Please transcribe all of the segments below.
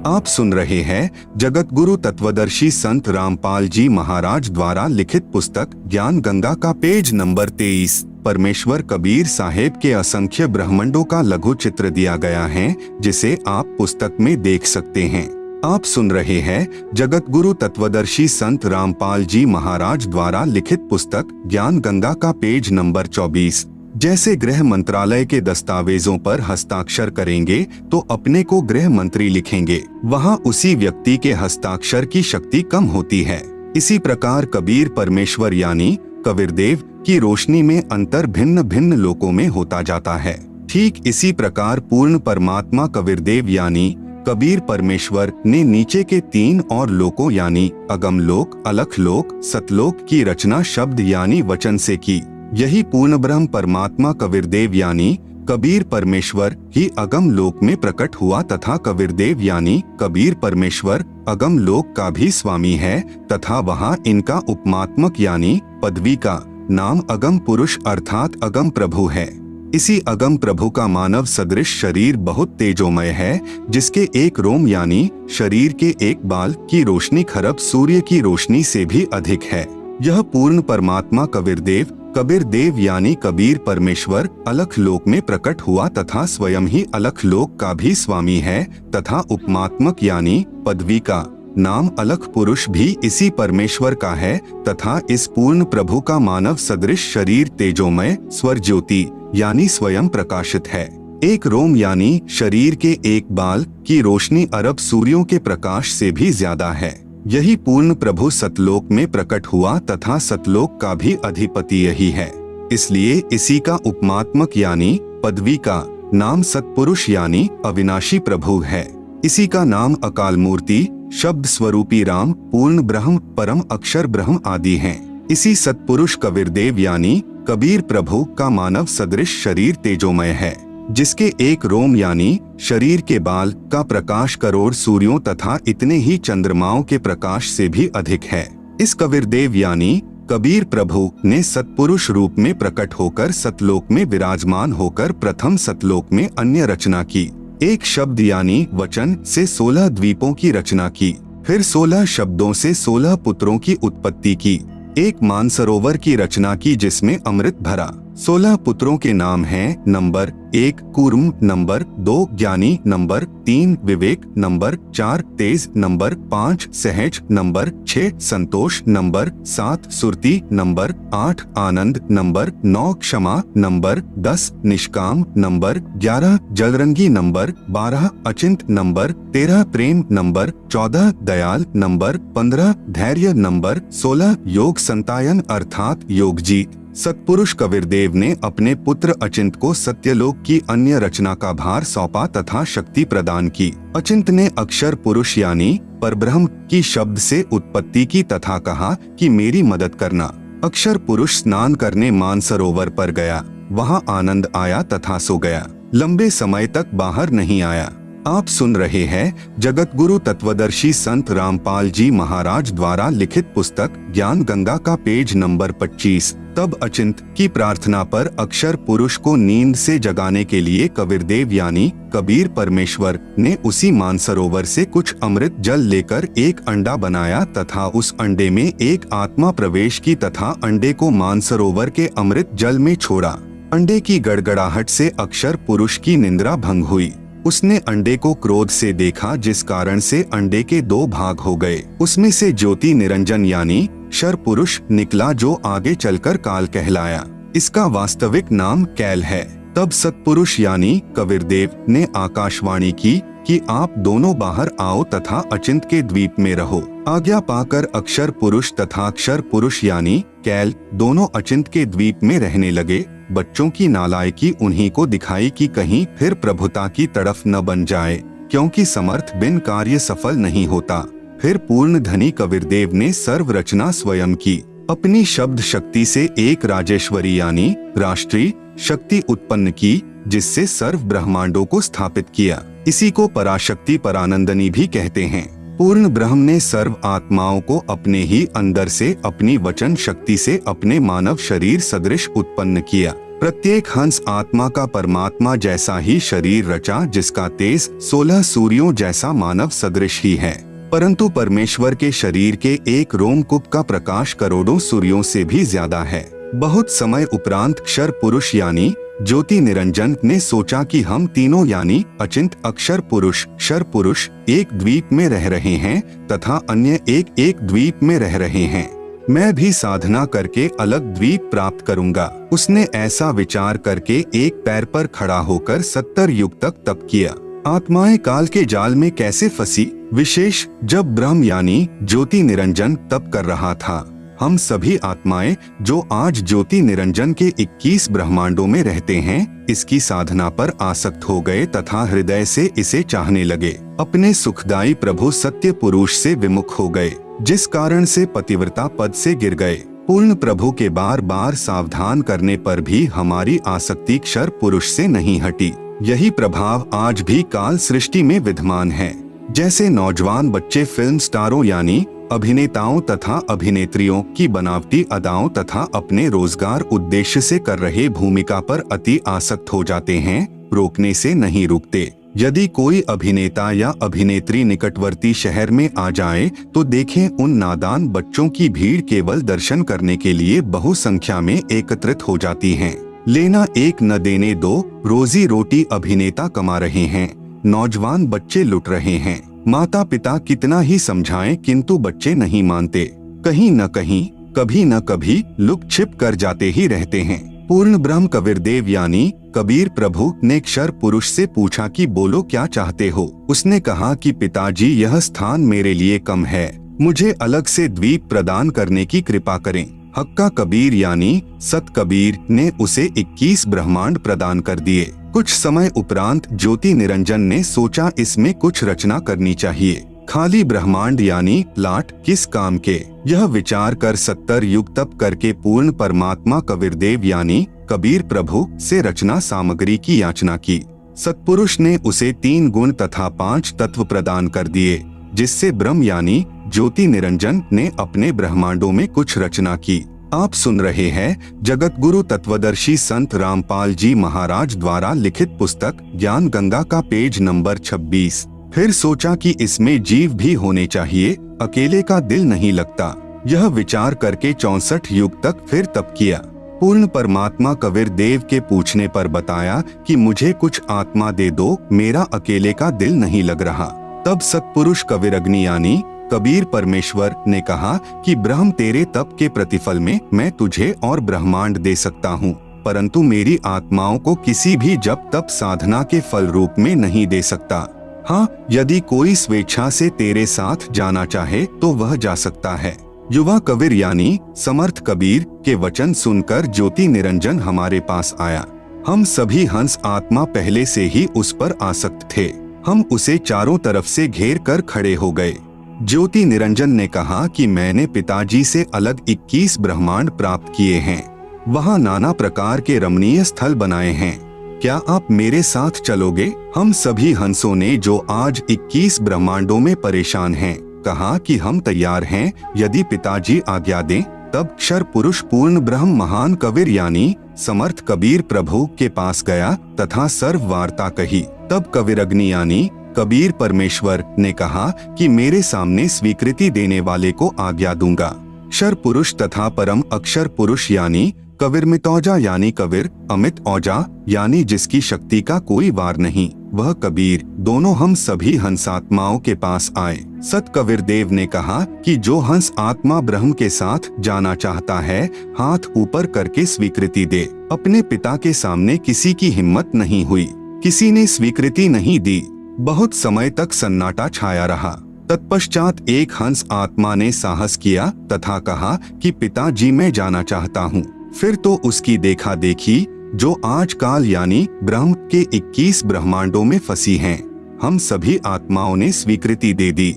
आप सुन रहे हैं जगत गुरु तत्वदर्शी संत रामपाल जी महाराज द्वारा लिखित पुस्तक ज्ञान गंगा का पेज नंबर 23। परमेश्वर कबीर साहेब के असंख्य ब्रह्मांडों का लघु चित्र दिया गया है, जिसे आप पुस्तक में देख सकते हैं। आप सुन रहे हैं जगत गुरु तत्वदर्शी संत रामपाल जी महाराज द्वारा लिखित पुस्तक ज्ञान गंगा का पेज नंबर 24। जैसे गृह मंत्रालय के दस्तावेजों पर हस्ताक्षर करेंगे तो अपने को गृह मंत्री लिखेंगे, वहाँ उसी व्यक्ति के हस्ताक्षर की शक्ति कम होती है। इसी प्रकार कबीर परमेश्वर यानी कबीरदेव की रोशनी में अंतर भिन्न भिन्न लोकों में होता जाता है। ठीक इसी प्रकार पूर्ण परमात्मा कबीरदेव यानी कबीर परमेश्वर ने नीचे के 3 और लोकों यानी अगम लोक, अलख लोक, सतलोक की रचना शब्द यानी वचन से की। यही पूर्ण ब्रह्म परमात्मा कबीरदेव यानी कबीर परमेश्वर ही अगम लोक में प्रकट हुआ तथा कबीरदेव यानी कबीर परमेश्वर अगम लोक का भी स्वामी है तथा वहाँ इनका उपमात्मक यानी पदवी का नाम अगम पुरुष अर्थात अगम प्रभु है। इसी अगम प्रभु का मानव सदृश शरीर बहुत तेजोमय है, जिसके एक रोम यानी शरीर के एक बाल की रोशनी खरब सूर्य की रोशनी से भी अधिक है। यह पूर्ण परमात्मा कबीरदेव यानी कबीर परमेश्वर अलख लोक में प्रकट हुआ तथा स्वयं ही अलख लोक का भी स्वामी है तथा उपमात्मक यानी पदवी का नाम अलख पुरुष भी इसी परमेश्वर का है तथा इस पूर्ण प्रभु का मानव सदृश शरीर तेजोमय स्वर ज्योति यानी स्वयं प्रकाशित है। एक रोम यानी शरीर के एक बाल की रोशनी अरब सूर्यों के प्रकाश से भी ज्यादा है। यही पूर्ण प्रभु सतलोक में प्रकट हुआ तथा सतलोक का भी अधिपति यही है, इसलिए इसी का उपमात्मक यानी पदवी का नाम सतपुरुष यानी अविनाशी प्रभु है। इसी का नाम अकाल मूर्ति, शब्द स्वरूपी राम, पूर्ण ब्रह्म, परम अक्षर ब्रह्म आदि हैं। इसी सतपुरुष कबीरदेव यानी कबीर प्रभु का मानव सदृश शरीर तेजोमय है, जिसके एक रोम यानी शरीर के बाल का प्रकाश करोड़ सूर्यों तथा इतने ही चंद्रमाओं के प्रकाश से भी अधिक है। इस कबीरदेव यानी कबीर प्रभु ने सतपुरुष रूप में प्रकट होकर सतलोक में विराजमान होकर प्रथम सतलोक में अन्य रचना की। एक शब्द यानी वचन से 16 द्वीपों की रचना की, फिर 16 शब्दों से 16 पुत्रों की उत्पत्ति की। एक मानसरोवर की रचना की जिसमें अमृत भरा। 16 पुत्रों के नाम हैं नंबर 1 कूर्म, नंबर 2 ज्ञानी, नंबर 3 विवेक, नंबर 4 तेज, नंबर 5 सहज, नंबर 6 संतोष, नंबर 7 सुरती, नंबर 8 आनंद, नंबर 9 क्षमा, नंबर 10 निष्काम, नंबर 11 जलरंगी, नंबर 12 अचिंत, नंबर 13 प्रेम, नंबर 14 दयाल, नंबर 15 धैर्य, नंबर 16 योग संतायन अर्थात योगजीत। सतपुरुष कबीरदेव ने अपने पुत्र अचिंत को सत्यलोक की अन्य रचना का भार सौंपा तथा शक्ति प्रदान की। अचिंत ने अक्षर पुरुष यानी परब्रह्म की शब्द से उत्पत्ति की तथा कहा कि मेरी मदद करना। अक्षर पुरुष स्नान करने मानसरोवर पर गया, वहाँ आनंद आया तथा सो गया, लंबे समय तक बाहर नहीं आया। आप सुन रहे हैं जगत गुरु तत्वदर्शी संत रामपाल जी महाराज द्वारा लिखित पुस्तक ज्ञान गंगा का पेज नंबर 25। तब अचिंत की प्रार्थना पर अक्षर पुरुष को नींद से जगाने के लिए कबीरदेव यानी कबीर परमेश्वर ने उसी मानसरोवर से कुछ अमृत जल लेकर एक अंडा बनाया तथा उस अंडे में एक आत्मा प्रवेश की तथा अंडे को मानसरोवर के अमृत जल में छोड़ा। अंडे की गड़गड़ाहट से अक्षर पुरुष की निंद्रा भंग हुई। उसने अंडे को क्रोध से देखा, जिस कारण से अंडे के 2 भाग हो गए। उसमें से ज्योति निरंजन यानी शर पुरुष निकला, जो आगे चलकर काल कहलाया। इसका वास्तविक नाम कैल है। तब सतपुरुष यानी कबीरदेव ने आकाशवाणी की कि आप दोनों बाहर आओ तथा अचिंत के द्वीप में रहो। आज्ञा पाकर अक्षर पुरुष तथा अक्षर पुरुष यानी कैल दोनों अचिंत के द्वीप में रहने लगे। बच्चों की नालायकी उन्हीं को दिखाई कि कहीं फिर प्रभुता की तरफ न बन जाए, क्योंकि समर्थ बिन कार्य सफल नहीं होता। फिर पूर्ण धनी कबीरदेव ने सर्व रचना स्वयं की। अपनी शब्द शक्ति से एक राजेश्वरी यानी राष्ट्रीय शक्ति उत्पन्न की, जिससे सर्व ब्रह्मांडों को स्थापित किया। इसी को पराशक्ति परानंदनी भी कहते हैं। पूर्ण ब्रह्म ने सर्व आत्माओं को अपने ही अंदर से अपनी वचन शक्ति से अपने मानव शरीर सदृश उत्पन्न किया। प्रत्येक हंस आत्मा का परमात्मा जैसा ही शरीर रचा, जिसका तेज 16 सूर्यों जैसा मानव सदृश ही है। परंतु परमेश्वर के शरीर के एक रोमकूप का प्रकाश करोड़ों सूर्यों से भी ज्यादा है। बहुत समय उपरांत क्षर पुरुष यानी ज्योति निरंजन ने सोचा कि हम तीनों यानी अचिंत, अक्षर पुरुष, क्षर पुरुष एक द्वीप में रह रहे हैं तथा अन्य एक द्वीप में रह रहे हैं। मैं भी साधना करके अलग द्वीप प्राप्त करूंगा। उसने ऐसा विचार करके एक पैर पर खड़ा होकर 70 युग तक तप किया। आत्माएं काल के जाल में कैसे फंसी, विशेष जब ब्रह्म यानी ज्योति निरंजन तप कर रहा था। हम सभी आत्माएं जो आज ज्योति निरंजन के 21 ब्रह्मांडों में रहते हैं, इसकी साधना पर आसक्त हो गए तथा हृदय से इसे चाहने लगे। अपने सुखदायी प्रभु सत्य पुरुष से विमुख हो गए, जिस कारण से पतिव्रता पद से गिर गए। पूर्ण प्रभु के बार बार सावधान करने पर भी हमारी आसक्ति क्षर पुरुष से नहीं हटी। यही प्रभाव आज भी काल सृष्टि में विद्यमान है। जैसे नौजवान बच्चे फिल्म स्टारों यानी अभिनेताओं तथा अभिनेत्रियों की बनावटी अदाओं तथा अपने रोजगार उद्देश्य से कर रहे भूमिका पर अति आसक्त हो जाते हैं, रोकने से नहीं रुकते। यदि कोई अभिनेता या अभिनेत्री निकटवर्ती शहर में आ जाए तो देखें उन नादान बच्चों की भीड़ केवल दर्शन करने के लिए बहुसंख्या में एकत्रित हो जाती है। लेना एक न देने दो, रोजी रोटी अभिनेता कमा रहे हैं, नौजवान बच्चे लुट रहे हैं। माता पिता कितना ही समझाएं किंतु बच्चे नहीं मानते। कहीं न कहीं, कभी न कभी लुक छिप कर जाते ही रहते हैं। पूर्ण ब्रह्म कबीरदेव यानी कबीर प्रभु ने क्षर पुरुष से पूछा कि बोलो क्या चाहते हो। उसने कहा कि पिताजी, यह स्थान मेरे लिए कम है, मुझे अलग से द्वीप प्रदान करने की कृपा करें। हक्का कबीर यानी सत कबीर ने उसे 21 ब्रह्मांड प्रदान कर दिए। कुछ समय उपरांत ज्योति निरंजन ने सोचा इसमें कुछ रचना करनी चाहिए। खाली ब्रह्मांड यानी लाट किस काम के, यह विचार कर 70 युग तप करके पूर्ण परमात्मा कबीरदेव यानी कबीर प्रभु से रचना सामग्री की याचना की। सतपुरुष ने उसे 3 गुण तथा 5 तत्व प्रदान कर दिए, जिससे ब्रह्म यानी ज्योति निरंजन ने अपने ब्रह्मांडों में कुछ रचना की। आप सुन रहे हैं जगत गुरु तत्वदर्शी संत रामपाल जी महाराज द्वारा लिखित पुस्तक ज्ञान गंगा का पेज नंबर 26। फिर सोचा कि इसमें जीव भी होने चाहिए, अकेले का दिल नहीं लगता। यह विचार करके 64 युग तक फिर तप किया। पूर्ण परमात्मा कबीर देव के पूछने पर बताया कि मुझे कुछ आत्मा दे दो, मेरा अकेले का दिल नहीं लग रहा। तब सतपुरुष कबीर अग्नि यानी कबीर परमेश्वर ने कहा कि ब्रह्म, तेरे तप के प्रतिफल में मैं तुझे और ब्रह्मांड दे सकता हूँ, परंतु मेरी आत्माओं को किसी भी जप तप साधना के फल रूप में नहीं दे सकता। हाँ, यदि कोई स्वेच्छा से तेरे साथ जाना चाहे तो वह जा सकता है। युवा कबीर यानी समर्थ कबीर के वचन सुनकर ज्योति निरंजन हमारे पास आया। हम सभी हंस आत्मा पहले से ही उस पर आसक्त थे। हम उसे चारों तरफ से घेर कर खड़े हो गए। ज्योति निरंजन ने कहा कि मैंने पिताजी से अलग 21 ब्रह्मांड प्राप्त किए हैं, वहाँ नाना प्रकार के रमणीय स्थल बनाए हैं, क्या आप मेरे साथ चलोगे? हम सभी हंसों ने जो आज 21 ब्रह्मांडों में परेशान हैं, कहा कि हम तैयार हैं, यदि पिताजी आज्ञा दें। तब क्षर पुरुष पूर्ण ब्रह्म महान कबीर यानी समर्थ कबीर प्रभु के पास गया तथा सर्व वार्ता कही। तब कबीर अग्नि यानी कबीर परमेश्वर ने कहा कि मेरे सामने स्वीकृति देने वाले को आज्ञा दूंगा। क्षर पुरुष तथा परम अक्षर पुरुष यानी कबीर मितौजा यानी कबीर अमित औजा यानी जिसकी शक्ति का कोई वार नहीं, वह कबीर दोनों हम सभी हंसात्माओं के पास आए। सत कबीर देव ने कहा कि जो हंस आत्मा ब्रह्म के साथ जाना चाहता है, हाथ ऊपर करके स्वीकृति दे। अपने पिता के सामने किसी की हिम्मत नहीं हुई, किसी ने स्वीकृति नहीं दी। बहुत समय तक सन्नाटा छाया रहा। तत्पश्चात एक हंस आत्मा ने साहस किया तथा कहा कि पिताजी, मैं जाना चाहता हूँ। फिर तो उसकी देखा देखी जो आज काल यानी ब्रह्म के 21 ब्रह्मांडों में फंसी हैं, हम सभी आत्माओं ने स्वीकृति दे दी।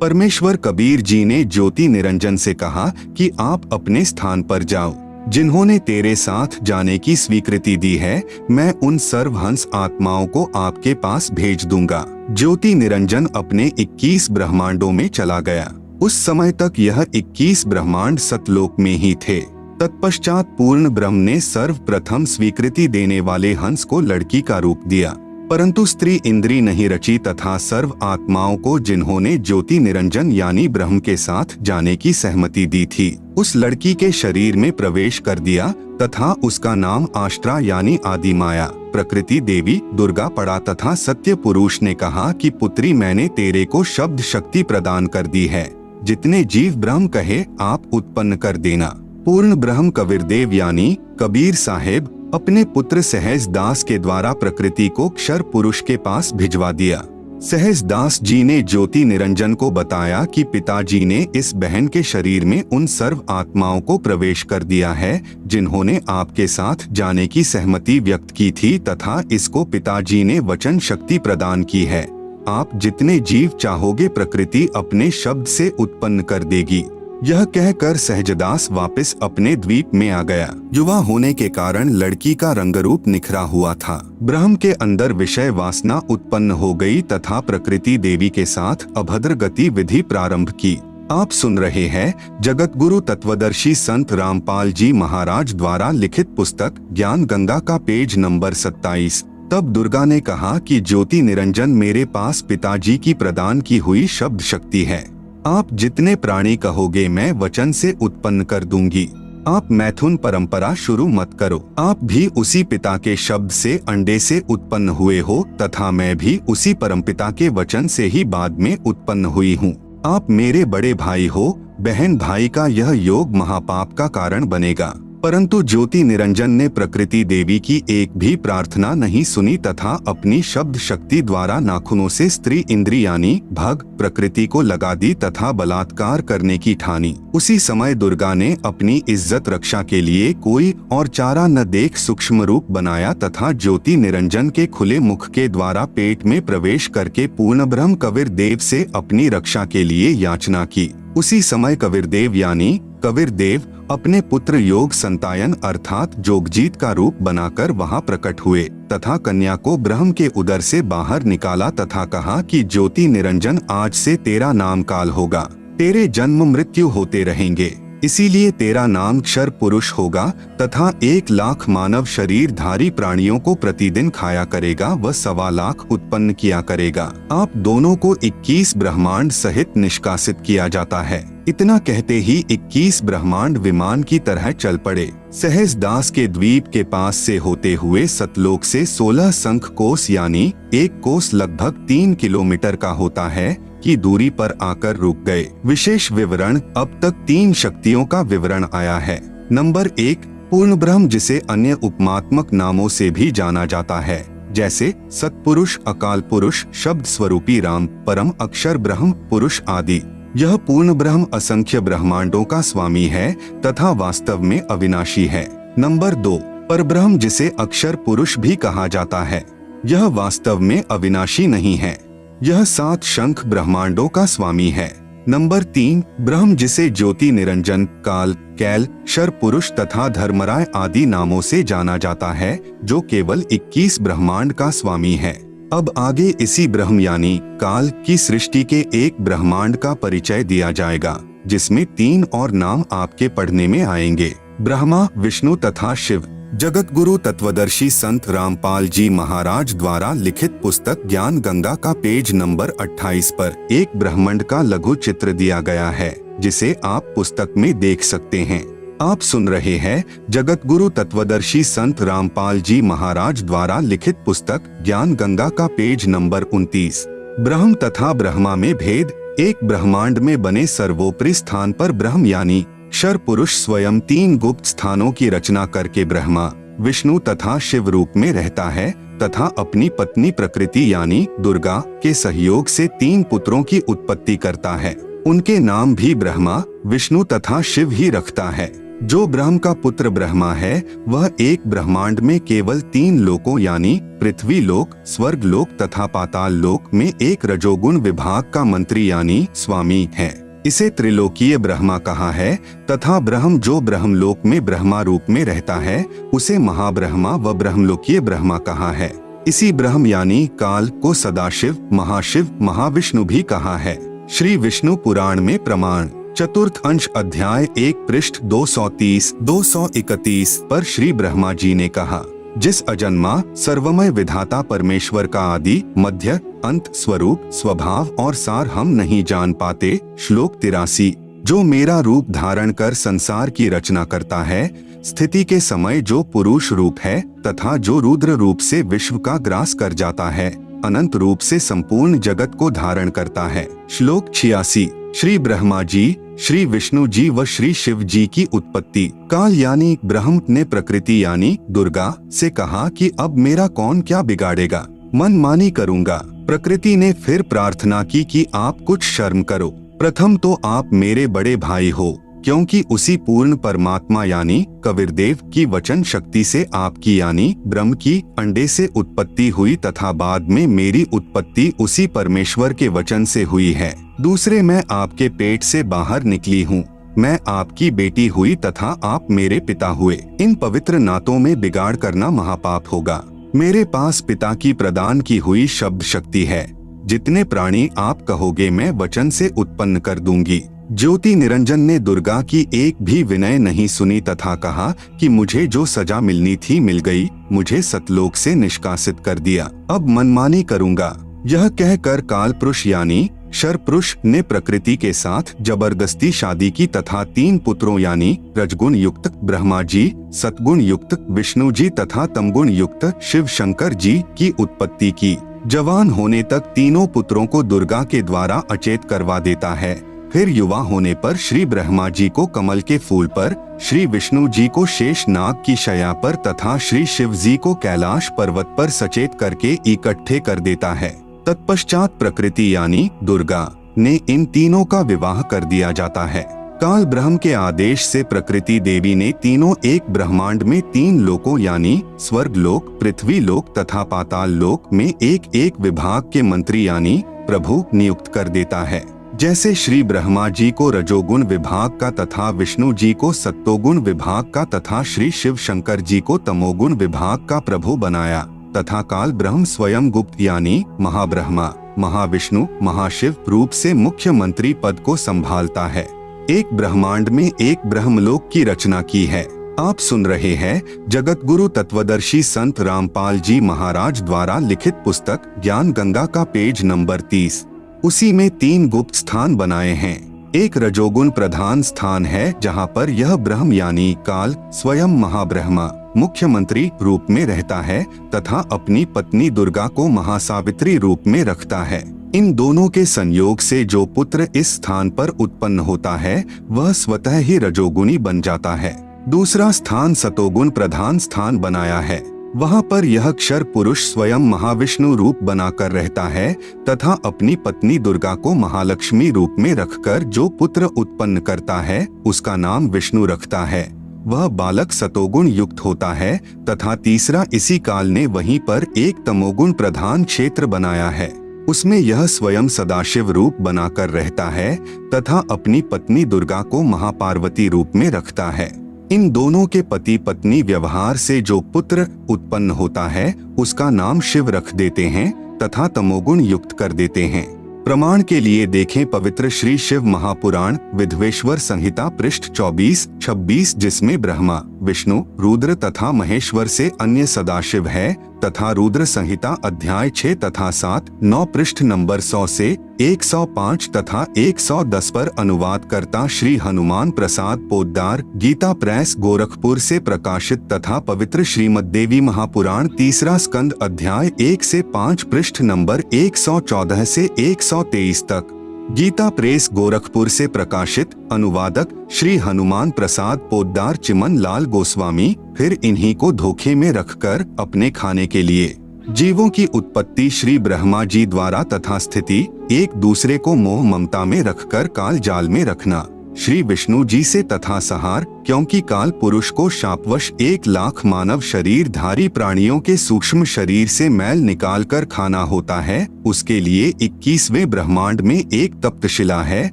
परमेश्वर कबीर जी ने ज्योति निरंजन से कहा कि आप अपने स्थान पर जाओ। जिन्होंने तेरे साथ जाने की स्वीकृति दी है, मैं उन सर्वहंस आत्माओं को आपके पास भेज दूंगा। ज्योति निरंजन अपने 21 ब्रह्मांडों में चला गया। उस समय तक यह 21 ब्रह्मांड सतलोक में ही थे। तत्पश्चात पूर्ण ब्रह्म ने सर्वप्रथम स्वीकृति देने वाले हंस को लड़की का रूप दिया, परंतु स्त्री इंद्री नहीं रची तथा सर्व आत्माओं को जिन्होंने ज्योति निरंजन यानी ब्रह्म के साथ जाने की सहमति दी थी, उस लड़की के शरीर में प्रवेश कर दिया तथा उसका नाम आष्ट्रा यानी आदि माया प्रकृति देवी दुर्गा पड़ा तथा सत्य पुरुष ने कहा कि पुत्री मैंने तेरे को शब्द शक्ति प्रदान कर दी है, जितने जीव ब्रह्म कहे आप उत्पन्न कर देना। पूर्ण ब्रह्म कबीरदेव यानी कबीर साहेब अपने पुत्र सहज दास के द्वारा प्रकृति को क्षर पुरुष के पास भिजवा दिया। सहज दास जी ने ज्योति निरंजन को बताया कि पिताजी ने इस बहन के शरीर में उन सर्व आत्माओं को प्रवेश कर दिया है जिन्होंने आपके साथ जाने की सहमति व्यक्त की थी तथा इसको पिताजी ने वचन शक्ति प्रदान की है। आप जितने जीव चाहोगे प्रकृति अपने शब्द से उत्पन्न कर देगी। यह कहकर सहजदास वापस अपने द्वीप में आ गया। युवा होने के कारण लड़की का रंगरूप निखरा हुआ था। ब्रह्म के अंदर विषय वासना उत्पन्न हो गई तथा प्रकृति देवी के साथ अभद्र गति विधि प्रारंभ की। आप सुन रहे हैं जगत गुरु तत्वदर्शी संत रामपाल जी महाराज द्वारा लिखित पुस्तक ज्ञान गंगा का पेज नंबर 27। तब दुर्गा ने कहा कि ज्योति निरंजन मेरे पास पिताजी की प्रदान की हुई शब्द शक्ति है। आप जितने प्राणी कहोगे मैं वचन से उत्पन्न कर दूंगी। आप मैथुन परंपरा शुरू मत करो। आप भी उसी पिता के शब्द से अंडे से उत्पन्न हुए हो तथा मैं भी उसी परमपिता के वचन से ही बाद में उत्पन्न हुई हूँ। आप मेरे बड़े भाई हो। बहन भाई का यह योग महापाप का कारण बनेगा। परंतु ज्योति निरंजन ने प्रकृति देवी की एक भी प्रार्थना नहीं सुनी तथा अपनी शब्द शक्ति द्वारा नाखूनों से स्त्री इंद्री यानी भग प्रकृति को लगा दी तथा बलात्कार करने की ठानी। उसी समय दुर्गा ने अपनी इज्जत रक्षा के लिए कोई और चारा न देख सूक्ष्म रूप बनाया तथा ज्योति निरंजन के खुले मुख के द्वारा पेट में प्रवेश करके पूर्ण ब्रह्म कबीरदेव से अपनी रक्षा के लिए याचना की। उसी समय कबीरदेव यानी कबीरदेव अपने पुत्र योग संतायन अर्थात जोगजीत का रूप बनाकर वहां प्रकट हुए तथा कन्या को ब्रह्म के उदर से बाहर निकाला तथा कहा कि ज्योति निरंजन आज से तेरा नाम काल होगा। तेरे जन्म मृत्यु होते रहेंगे, इसीलिए तेरा नाम क्षर पुरुष होगा तथा 1 लाख मानव शरीरधारी प्राणियों को प्रतिदिन खाया करेगा व 1.25 लाख उत्पन्न किया करेगा। आप दोनों को 21 ब्रह्मांड सहित निष्कासित किया जाता है। इतना कहते ही 21 ब्रह्मांड विमान की तरह चल पड़े। सहज दास के द्वीप के पास से होते हुए सतलोक से 16 शंख कोस यानी 1 कोस लगभग 3 किलोमीटर का होता है की दूरी पर आकर रुक गए। विशेष विवरण अब तक 3 शक्तियों का विवरण आया है। नंबर 1 पूर्ण ब्रह्म जिसे अन्य उपमात्मक नामों से भी जाना जाता है जैसे सतपुरुष अकाल पुरुष शब्द स्वरूपी राम परम अक्षर ब्रह्म पुरुष आदि। यह पूर्ण ब्रह्म असंख्य ब्रह्मांडों का स्वामी है तथा वास्तव में अविनाशी है। नंबर 2 परब्रह्म जिसे अक्षर पुरुष भी कहा जाता है। यह वास्तव में अविनाशी नहीं है। यह 7 शंख ब्रह्मांडों का स्वामी है। नंबर 3 ब्रह्म जिसे ज्योति निरंजन काल कैल शर पुरुष तथा धर्मराय आदि नामों से जाना जाता है जो केवल 21 ब्रह्मांड का स्वामी है। अब आगे इसी ब्रह्म यानी काल की सृष्टि के एक ब्रह्मांड का परिचय दिया जाएगा जिसमें 3 और नाम आपके पढ़ने में आएंगे, ब्रह्मा विष्णु तथा शिव। जगत गुरु तत्वदर्शी संत रामपाल जी महाराज द्वारा लिखित पुस्तक ज्ञान गंगा का पेज नंबर 28 पर एक ब्रह्मांड का लघु चित्र दिया गया है जिसे आप पुस्तक में देख सकते हैं। आप सुन रहे हैं जगत गुरु तत्वदर्शी संत रामपाल जी महाराज द्वारा लिखित पुस्तक ज्ञान गंगा का पेज नंबर 29। ब्रह्म तथा ब्रह्मा में भेद। एक ब्रह्मांड में बने सर्वोपरि स्थान पर ब्रह्म यानी क्षर पुरुष स्वयं 3 गुप्त स्थानों की रचना करके ब्रह्मा विष्णु तथा शिव रूप में रहता है तथा अपनी पत्नी प्रकृति यानी दुर्गा के सहयोग से 3 पुत्रों की उत्पत्ति करता है। उनके नाम भी ब्रह्मा विष्णु तथा शिव ही रखता है। जो ब्रह्म का पुत्र ब्रह्मा है वह एक ब्रह्मांड में केवल 3 लोकों यानी पृथ्वी लोक स्वर्ग लोक तथा पाताल लोक में एक रजोगुण विभाग का मंत्री यानी स्वामी है। इसे त्रिलोकीय ब्रह्मा कहा है तथा ब्रह्म जो ब्रह्मलोक में ब्रह्मा रूप में रहता है उसे महाब्रह्मा व ब्रह्मलोकीय ब्रह्मा कहा है। इसी ब्रह्म यानी काल को सदाशिव महाशिव महाविष्णु भी कहा है। श्री विष्णु पुराण में प्रमाण चतुर्थ अंश अध्याय 1 पृष्ठ 230-231 पर श्री ब्रह्मा जी ने कहा, जिस अजन्मा सर्वमय विधाता परमेश्वर का आदि मध्य अंत स्वरूप स्वभाव और सार हम नहीं जान पाते। श्लोक 83। जो मेरा रूप धारण कर संसार की रचना करता है, स्थिति के समय जो पुरुष रूप है तथा जो रुद्र रूप से विश्व का ग्रास कर जाता है, अनंत रूप से संपूर्ण जगत को धारण करता है। श्लोक 86। श्री ब्रह्मा जी, श्री विष्णु जी व श्री शिव जी की उत्पत्ति काल यानी ब्रह्म ने प्रकृति यानी दुर्गा से कहा कि अब मेरा कौन क्या बिगाड़ेगा, मनमानी करूंगा। प्रकृति ने फिर प्रार्थना की कि आप कुछ शर्म करो। प्रथम तो आप मेरे बड़े भाई हो, क्योंकि उसी पूर्ण परमात्मा यानी कबीरदेव की वचन शक्ति से आपकी यानी ब्रह्म की अंडे से उत्पत्ति हुई तथा बाद में मेरी उत्पत्ति उसी परमेश्वर के वचन से हुई है। दूसरे, मैं आपके पेट से बाहर निकली हूँ, मैं आपकी बेटी हुई तथा आप मेरे पिता हुए। इन पवित्र नातों में बिगाड़ करना महापाप होगा। मेरे पास पिता की प्रदान की हुई शब्द शक्ति है। जितने प्राणी आप कहोगे मैं वचन से उत्पन्न कर दूंगी। ज्योति निरंजन ने दुर्गा की एक भी विनय नहीं सुनी तथा कहा कि मुझे जो सजा मिलनी थी मिल गई, मुझे सतलोक से निष्कासित कर दिया, अब मनमानी करूंगा। यह कहकर काल पुरुष यानी शर पुरुष ने प्रकृति के साथ जबरदस्ती शादी की तथा 3 पुत्रों यानी रजगुण युक्त ब्रह्मा जी, सतगुण युक्त विष्णु जी तथा तमगुण युक्त शिव शंकर जी की उत्पत्ति की। जवान होने तक तीनों पुत्रों को दुर्गा के द्वारा अचेत करवा देता है। फिर युवा होने पर श्री ब्रह्मा जी को कमल के फूल पर, श्री विष्णु जी को शेष नाग की शया पर तथा श्री शिव जी को कैलाश पर्वत पर सचेत करके इकट्ठे कर देता है। तत्पश्चात प्रकृति यानी दुर्गा ने इन तीनों का विवाह कर दिया जाता है। काल ब्रह्म के आदेश से प्रकृति देवी ने तीनों एक ब्रह्मांड में 3 लोकों यानी स्वर्ग लोक, पृथ्वी लोक तथा पाताल लोक में एक एक विभाग के मंत्री यानी प्रभु नियुक्त कर देता है। जैसे श्री ब्रह्मा जी को रजोगुण विभाग का तथा विष्णु जी को सत्तोगुण विभाग का तथा श्री शिव शंकर जी को तमोगुण विभाग का प्रभु बनाया तथा काल ब्रह्म स्वयं गुप्त यानी महाब्रह्मा, महाविष्णु, महाशिव रूप से मुख्य मंत्री पद को संभालता है। एक ब्रह्मांड में एक ब्रह्मलोक की रचना की है। आप सुन रहे हैं जगत गुरु तत्वदर्शी संत रामपाल जी महाराज द्वारा लिखित पुस्तक ज्ञान गंगा का पेज नंबर 30। उसी में 3 गुप्त स्थान बनाए हैं। एक रजोगुण प्रधान स्थान है जहाँ पर यह ब्रह्म यानी काल स्वयं महाब्रह्मा मुख्यमंत्री रूप में रहता है तथा अपनी पत्नी दुर्गा को महासावित्री रूप में रखता है। इन दोनों के संयोग से जो पुत्र इस स्थान पर उत्पन्न होता है वह स्वतः ही रजोगुणी बन जाता है। दूसरा स्थान सतोगुण प्रधान स्थान बनाया है। वहाँ पर यह क्षर पुरुष स्वयं महाविष्णु रूप बनाकर रहता है तथा अपनी पत्नी दुर्गा को महालक्ष्मी रूप में रखकर जो पुत्र उत्पन्न करता है उसका नाम विष्णु रखता है। वह बालक सतोगुण युक्त होता है तथा तीसरा इसी काल ने वहीं पर एक तमोगुण प्रधान क्षेत्र बनाया है। उसमें यह स्वयं सदाशिव रूप बनाकर रहता है तथा अपनी पत्नी दुर्गा को महापार्वती रूप में रखता है। इन दोनों के पति पत्नी व्यवहार से जो पुत्र उत्पन्न होता है उसका नाम शिव रख देते हैं तथा तमोगुण युक्त कर देते हैं। प्रमाण के लिए देखें पवित्र श्री शिव महापुराण विधवेश्वर संहिता पृष्ठ 24-26 जिसमें ब्रह्मा, विष्णु, रुद्र तथा महेश्वर से अन्य सदाशिव है तथा रुद्र संहिता अध्याय 6 तथा 7-9 पृष्ठ नंबर 100 से 105 तथा 110 पर अनुवाद करता श्री हनुमान प्रसाद पोद्दार गीता प्रेस गोरखपुर से प्रकाशित तथा पवित्र श्रीमद् देवी महापुराण तीसरा स्कंद अध्याय 1 से 5 पृष्ठ नंबर 114 से 123 तक गीता प्रेस गोरखपुर से प्रकाशित। अनुवादक श्री हनुमान प्रसाद पोद्दार चिमन लाल गोस्वामी। फिर इन्हीं को धोखे में रखकर अपने खाने के लिए जीवों की उत्पत्ति श्री ब्रह्मा जी द्वारा तथा स्थिति एक दूसरे को मोह ममता में रखकर काल जाल में रखना श्री विष्णु जी से तथा सहार, क्योंकि काल पुरुष को शापवश 1 लाख मानव शरीर धारी प्राणियों के सूक्ष्म शरीर से मैल निकाल कर खाना होता है। उसके लिए 21वें ब्रह्मांड में एक तप्तशिला है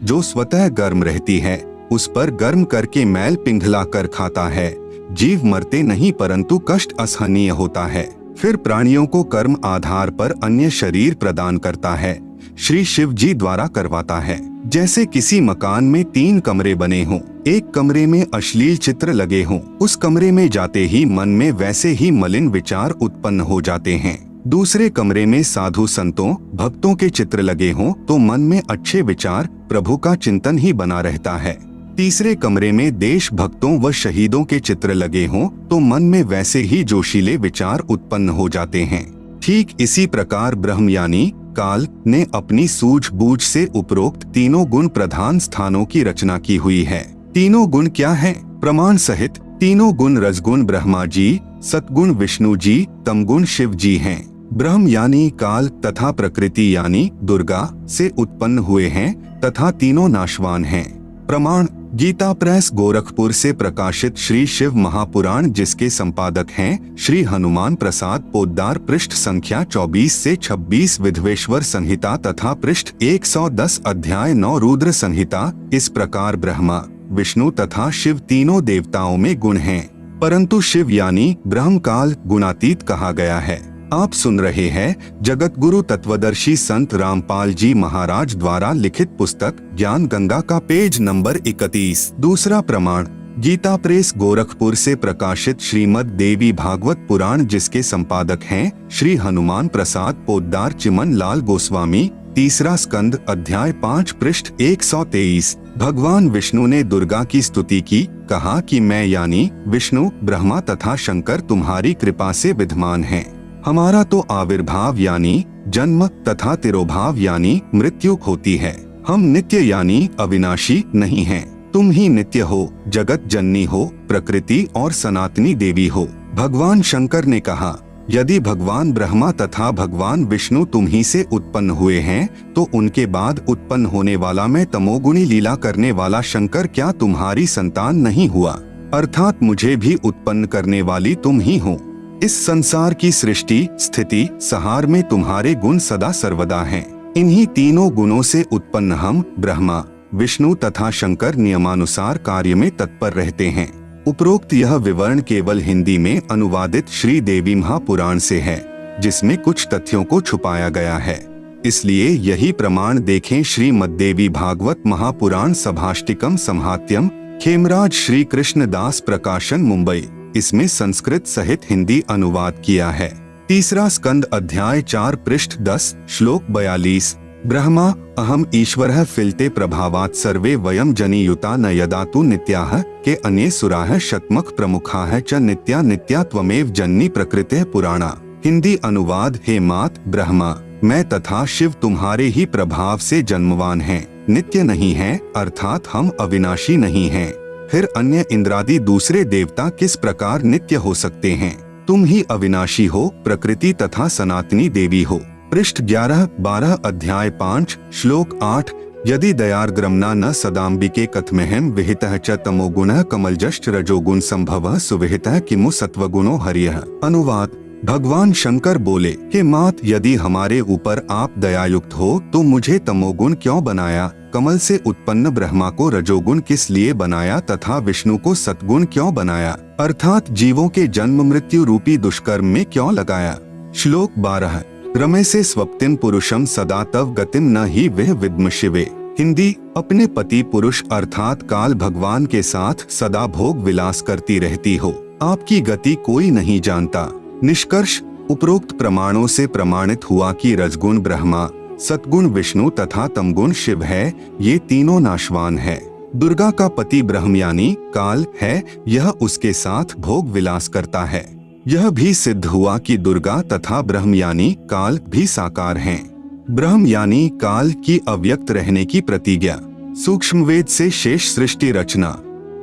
जो स्वतः गर्म रहती है। उस पर गर्म करके मैल पिघला कर खाता है। जीव मरते नहीं परंतु कष्ट असहनीय होता है। फिर प्राणियों को कर्म आधार पर अन्य शरीर प्रदान करता है। श्री शिव जी द्वारा करवाता है। जैसे किसी मकान में 3 कमरे बने हों, एक कमरे में अश्लील चित्र लगे हों, उस कमरे में जाते ही मन में वैसे ही मलिन विचार उत्पन्न हो जाते हैं। दूसरे कमरे में साधु संतों भक्तों के चित्र लगे हों तो मन में अच्छे विचार प्रभु का चिंतन ही बना रहता है। तीसरे कमरे में देश भक्तों व शहीदों के चित्र लगे हों तो मन में वैसे ही जोशीले विचार उत्पन्न हो जाते हैं। ठीक इसी प्रकार ब्रह्म यानी काल ने अपनी सूझबूझ से उपरोक्त तीनों गुण प्रधान स्थानों की रचना की हुई है। तीनों गुण क्या हैं? प्रमाण सहित तीनों गुण रजगुण ब्रह्मा जी, सतगुण विष्णु जी, तमगुण शिव जी हैं। ब्रह्म यानी काल तथा प्रकृति यानी दुर्गा से उत्पन्न हुए हैं तथा तीनों नाशवान हैं। प्रमाण गीता प्रेस गोरखपुर से प्रकाशित श्री शिव महापुराण जिसके संपादक हैं श्री हनुमान प्रसाद पोद्दार, पृष्ठ संख्या 24 से 26 विधवेश्वर संहिता तथा पृष्ठ 110 अध्याय 9 रुद्र संहिता। इस प्रकार ब्रह्मा विष्णु तथा शिव तीनों देवताओं में गुण हैं, परंतु शिव यानी ब्रह्म काल गुणातीत कहा गया है। आप सुन रहे हैं जगत गुरु तत्वदर्शी संत रामपाल जी महाराज द्वारा लिखित पुस्तक ज्ञान गंगा का पेज नंबर 31। दूसरा प्रमाण गीता प्रेस गोरखपुर से प्रकाशित श्रीमद् देवी भागवत पुराण जिसके संपादक हैं श्री हनुमान प्रसाद पोद्दार चिमन लाल गोस्वामी। तीसरा स्कंद अध्याय 5 पृष्ठ 123। भगवान विष्णु ने दुर्गा की स्तुति की, कहा कि मैं यानी विष्णु ब्रह्मा तथा शंकर तुम्हारी कृपा से विद्यमान हैं। हमारा तो आविर्भाव यानी जन्म तथा तिरोभाव यानी मृत्यु होती है। हम नित्य यानी अविनाशी नहीं हैं। तुम ही नित्य हो, जगत जननी हो, प्रकृति और सनातनी देवी हो। भगवान शंकर ने कहा, यदि भगवान ब्रह्मा तथा भगवान विष्णु तुम ही से उत्पन्न हुए हैं तो उनके बाद उत्पन्न होने वाला मैं तमोगुणी लीला करने वाला शंकर क्या तुम्हारी संतान नहीं हुआ? अर्थात मुझे भी उत्पन्न करने वाली तुम ही हो। इस संसार की सृष्टि स्थिति संहार में तुम्हारे गुण सदा सर्वदा हैं। इन्हीं तीनों गुणों से उत्पन्न हम ब्रह्मा विष्णु तथा शंकर नियमानुसार कार्य में तत्पर रहते हैं। उपरोक्त यह विवरण केवल हिंदी में अनुवादित श्री देवी महापुराण से है, जिसमें कुछ तथ्यों को छुपाया गया है। इसलिए यही प्रमाण देखें श्रीमद्देवी भागवत महापुराण सभाष्टिकम संहात्यम, खेमराज श्री कृष्ण दास प्रकाशन मुंबई। इसमें संस्कृत सहित हिंदी अनुवाद किया है। तीसरा स्कंद अध्याय 4 पृष्ठ 10 श्लोक 42। ब्रह्मा अहम ईश्वरः फिलते प्रभावात् सर्वे वयम जनियुता न यदा तु नित्याः के अन्ये सुराः शतमख प्रमुखाः च नित्या नित्या त्वमेव जननी प्रकृतिः पुराणा। हिंदी अनुवाद हे मात ब्रह्मा मैं तथा शिव तुम्हारे ही प्रभाव से जन्मवान हैं, नित्य नहीं हैं, अर्थात हम अविनाशी नहीं हैं। फिर अन्य इंद्रादि दूसरे देवता किस प्रकार नित्य हो सकते हैं? तुम ही अविनाशी हो, प्रकृति तथा सनातनी देवी हो। पृष्ठ 11-12 अध्याय 5 श्लोक 8। यदि दयार्द्रम्ना न सदाम्बिके कथमेहम विहितः च तमोगुणः कमलजश्च रजोगुण संभवः सुविहितः किमु सत्वगुणो हरियः। अनुवाद भगवान शंकर बोले, हे मात यदि हमारे ऊपर आप दयायुक्त हो तो मुझे तमोगुण क्यों बनाया? कमल से उत्पन्न ब्रह्मा को रजोगुण किस लिए बनाया तथा विष्णु को सतगुण क्यों बनाया? अर्थात जीवों के जन्म मृत्यु रूपी दुष्कर्म में क्यों लगाया? श्लोक 12। रमे से स्वप्तिम पुरुषम सदा तव गतिम न ही वह विद्म शिवे। हिंदी अपने पति पुरुष अर्थात काल भगवान के साथ सदा भोग विलास करती रहती हो, आपकी गति कोई नहीं जानता। निष्कर्ष उपरोक्त प्रमाणों से प्रमाणित हुआ कि रजगुण ब्रह्मा, सतगुण विष्णु तथा तमगुण शिव है। ये तीनों नाशवान है। दुर्गा का पति ब्रह्म यानी काल है, यह उसके साथ भोग विलास करता है। यह भी सिद्ध हुआ कि दुर्गा तथा ब्रह्म यानी काल भी साकार हैं। ब्रह्म यानी काल की अव्यक्त रहने की प्रतिज्ञा। सूक्ष्म वेद से शेष सृष्टि रचना।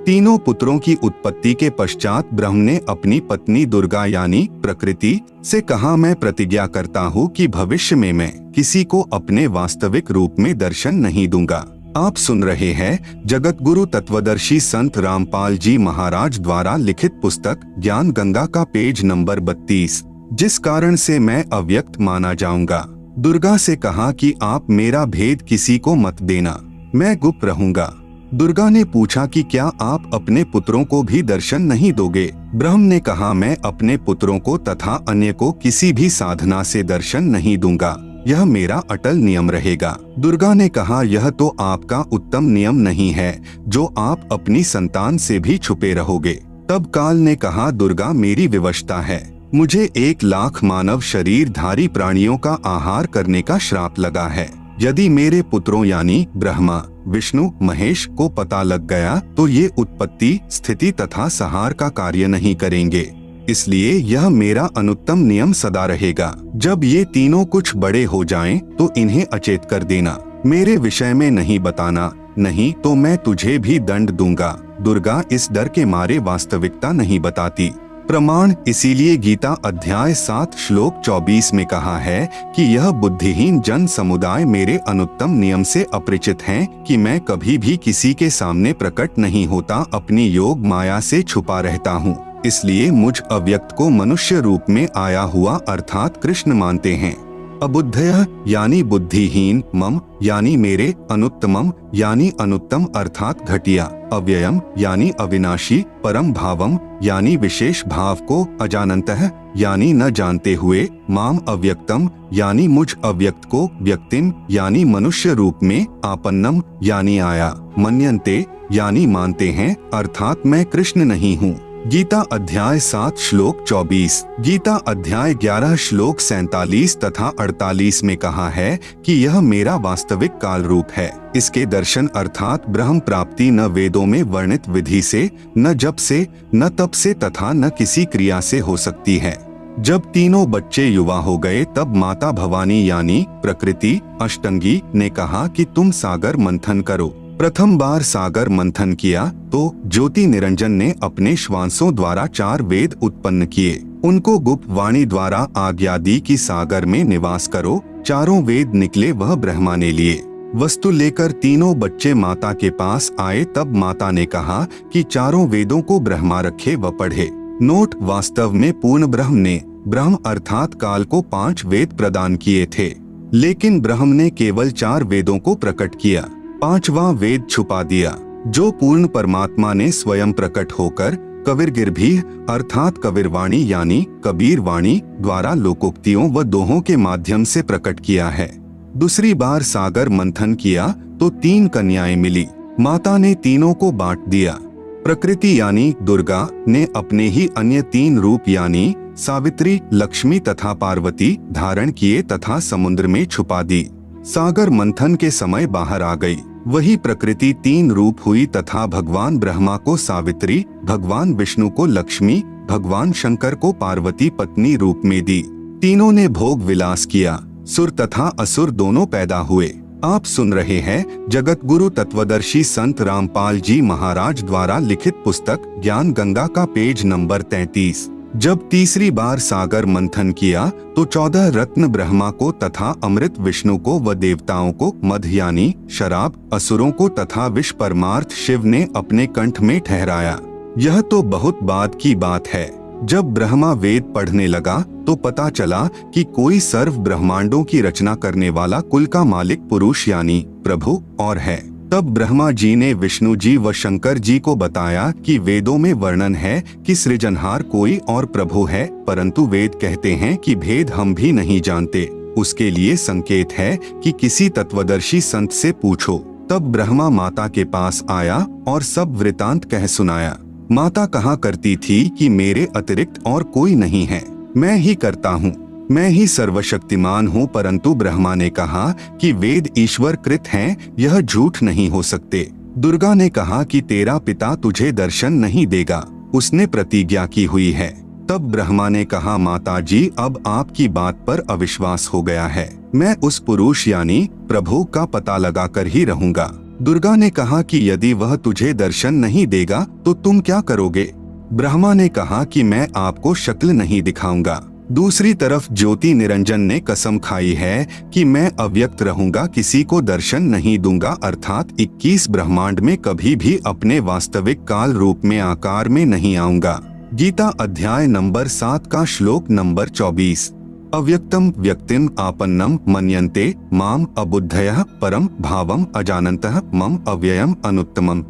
तीनों पुत्रों की उत्पत्ति के पश्चात ब्रह्म ने अपनी पत्नी दुर्गा यानी प्रकृति से कहा, मैं प्रतिज्ञा करता हूँ कि भविष्य में मैं किसी को अपने वास्तविक रूप में दर्शन नहीं दूंगा। आप सुन रहे हैं जगत गुरु तत्वदर्शी संत रामपाल जी महाराज द्वारा लिखित पुस्तक ज्ञान गंगा का पेज नंबर 32। जिस कारण से मैं अव्यक्त माना जाऊंगा। दुर्गा से कहा कि आप मेरा भेद किसी को मत देना, मैं गुप्त रहूंगा। दुर्गा ने पूछा कि क्या आप अपने पुत्रों को भी दर्शन नहीं दोगे? ब्रह्म ने कहा, मैं अपने पुत्रों को तथा अन्य को किसी भी साधना से दर्शन नहीं दूंगा। यह मेरा अटल नियम रहेगा। दुर्गा ने कहा, यह तो आपका उत्तम नियम नहीं है जो आप अपनी संतान से भी छुपे रहोगे। तब काल ने कहा, दुर्गा मेरी विवशता है, मुझे 1,00,000 मानव शरीरधारी प्राणियों का आहार करने का श्राप लगा है। यदि मेरे पुत्रों यानी ब्रह्मा, विष्णु, महेश को पता लग गया तो ये उत्पत्ति, स्थिति तथा संहार का कार्य नहीं करेंगे। इसलिए यह मेरा अनुत्तम नियम सदा रहेगा। जब ये तीनों कुछ बड़े हो जाएं तो इन्हें अचेत कर देना, मेरे विषय में नहीं बताना, नहीं तो मैं तुझे भी दंड दूंगा। दुर्गा इस डर के मारे वास्तविकता नहीं बताती। प्रमाण, इसीलिए गीता अध्याय 7 श्लोक 24 में कहा है कि यह बुद्धिहीन जन समुदाय मेरे अनुत्तम नियम से अपरिचित हैं कि मैं कभी भी किसी के सामने प्रकट नहीं होता, अपनी योग माया से छुपा रहता हूँ। इसलिए मुझ अव्यक्त को मनुष्य रूप में आया हुआ अर्थात कृष्ण मानते हैं। अबुद्धयः यानी बुद्धिहीन, मम यानी मेरे, अनुत्तमम यानी अनुत्तम अर्थात घटिया, अव्ययम यानी अविनाशी, परम भावम यानी विशेष भाव को, अजानन्तः यानी न जानते हुए, माम अव्यक्तम यानी मुझ अव्यक्त को, व्यक्तिम यानी मनुष्य रूप में, आपन्नम यानी आया, मन्यन्ते यानी मानते हैं अर्थात मैं कृष्ण नहीं हूँ। गीता अध्याय 7 श्लोक 24, गीता अध्याय 11 श्लोक 47 तथा 48 में कहा है कि यह मेरा वास्तविक काल रूप है। इसके दर्शन अर्थात ब्रह्म प्राप्ति न वेदों में वर्णित विधि से, न जप से, न तप से तथा न किसी क्रिया से हो सकती है। जब तीनों बच्चे युवा हो गए तब माता भवानी यानी प्रकृति अष्टंगी ने कहा कि तुम सागर मंथन करो। प्रथम बार सागर मंथन किया तो ज्योति निरंजन ने अपने श्वासों द्वारा 4 वेद उत्पन्न किए। उनको गुप्त वाणी द्वारा आज्ञा दी कि सागर में निवास करो। 4 वेद निकले वह ब्रह्मा ने लिए। वस्तु लेकर तीनों बच्चे माता के पास आए तब माता ने कहा कि 4 वेदों को ब्रह्मा रखे व पढ़े। नोट, वास्तव में पूर्ण ब्रह्म ने ब्रह्म अर्थात काल को 5 वेद प्रदान किए थे, लेकिन ब्रह्म ने केवल 4 वेदों को प्रकट किया, 5वां वेद छुपा दिया, जो पूर्ण परमात्मा ने स्वयं प्रकट होकर कविर्गिर्भीः अर्थात कबीरवाणी यानी कबीर वाणी द्वारा लोकोक्तियों व दोहों के माध्यम से प्रकट किया है। दूसरी बार सागर मंथन किया तो 3 कन्याएं मिली। माता ने तीनों को बांट दिया। प्रकृति यानी दुर्गा ने अपने ही अन्य 3 रूप यानी सावित्री, लक्ष्मी तथा पार्वती धारण किए तथा समुद्र में छुपा दी। सागर मंथन के समय बाहर आ गई। वही प्रकृति 3 रूप हुई तथा भगवान ब्रह्मा को सावित्री, भगवान विष्णु को लक्ष्मी, भगवान शंकर को पार्वती पत्नी रूप में दी। तीनों ने भोग विलास किया। सुर तथा असुर दोनों पैदा हुए। आप सुन रहे हैं जगत गुरु तत्वदर्शी संत रामपाल जी महाराज द्वारा लिखित पुस्तक ज्ञान गंगा का पेज नंबर 33। जब तीसरी बार सागर मंथन किया तो 14 रत्न ब्रह्मा को तथा अमृत विष्णु को व देवताओं को, मध यानी शराब असुरों को तथा विष परमार्थ शिव ने अपने कंठ में ठहराया। यह तो बहुत बाद की बात है। जब ब्रह्मा वेद पढ़ने लगा तो पता चला कि कोई सर्व ब्रह्मांडों की रचना करने वाला कुल का मालिक पुरुष यानी प्रभु और है। तब ब्रह्मा जी ने विष्णु जी व शंकर जी को बताया कि वेदों में वर्णन है कि सृजनहार कोई और प्रभु है, परंतु वेद कहते हैं कि भेद हम भी नहीं जानते। उसके लिए संकेत है कि किसी तत्वदर्शी संत से पूछो। तब ब्रह्मा माता के पास आया और सब वृतांत कह सुनाया। माता कहा करती थी कि मेरे अतिरिक्त और कोई नहीं है, मैं ही करता हूँ, मैं ही सर्वशक्तिमान हूँ। परंतु ब्रह्मा ने कहा कि वेद ईश्वर कृत हैं, यह झूठ नहीं हो सकते। दुर्गा ने कहा कि तेरा पिता तुझे दर्शन नहीं देगा, उसने प्रतिज्ञा की हुई है। तब ब्रह्मा ने कहा, माता जी अब आपकी बात पर अविश्वास हो गया है, मैं उस पुरुष यानी प्रभु का पता लगाकर ही रहूंगा। दुर्गा ने कहा कि यदि वह तुझे दर्शन नहीं देगा तो तुम क्या करोगे? ब्रह्मा ने कहा कि मैं आपको शक्ल नहीं दिखाऊंगा। दूसरी तरफ ज्योति निरंजन ने कसम खाई है कि मैं अव्यक्त रहूंगा, किसी को दर्शन नहीं दूंगा, अर्थात 21 ब्रह्मांड में कभी भी अपने वास्तविक काल रूप में आकार में नहीं आऊंगा। गीता अध्याय नंबर 7 का श्लोक नंबर 24। अव्यक्तम व्यक्तिम आपन्नम मन्यन्ते माम अबुद्धयः परम भावम अजानन्तः मम अव्ययम अनुत्तमम।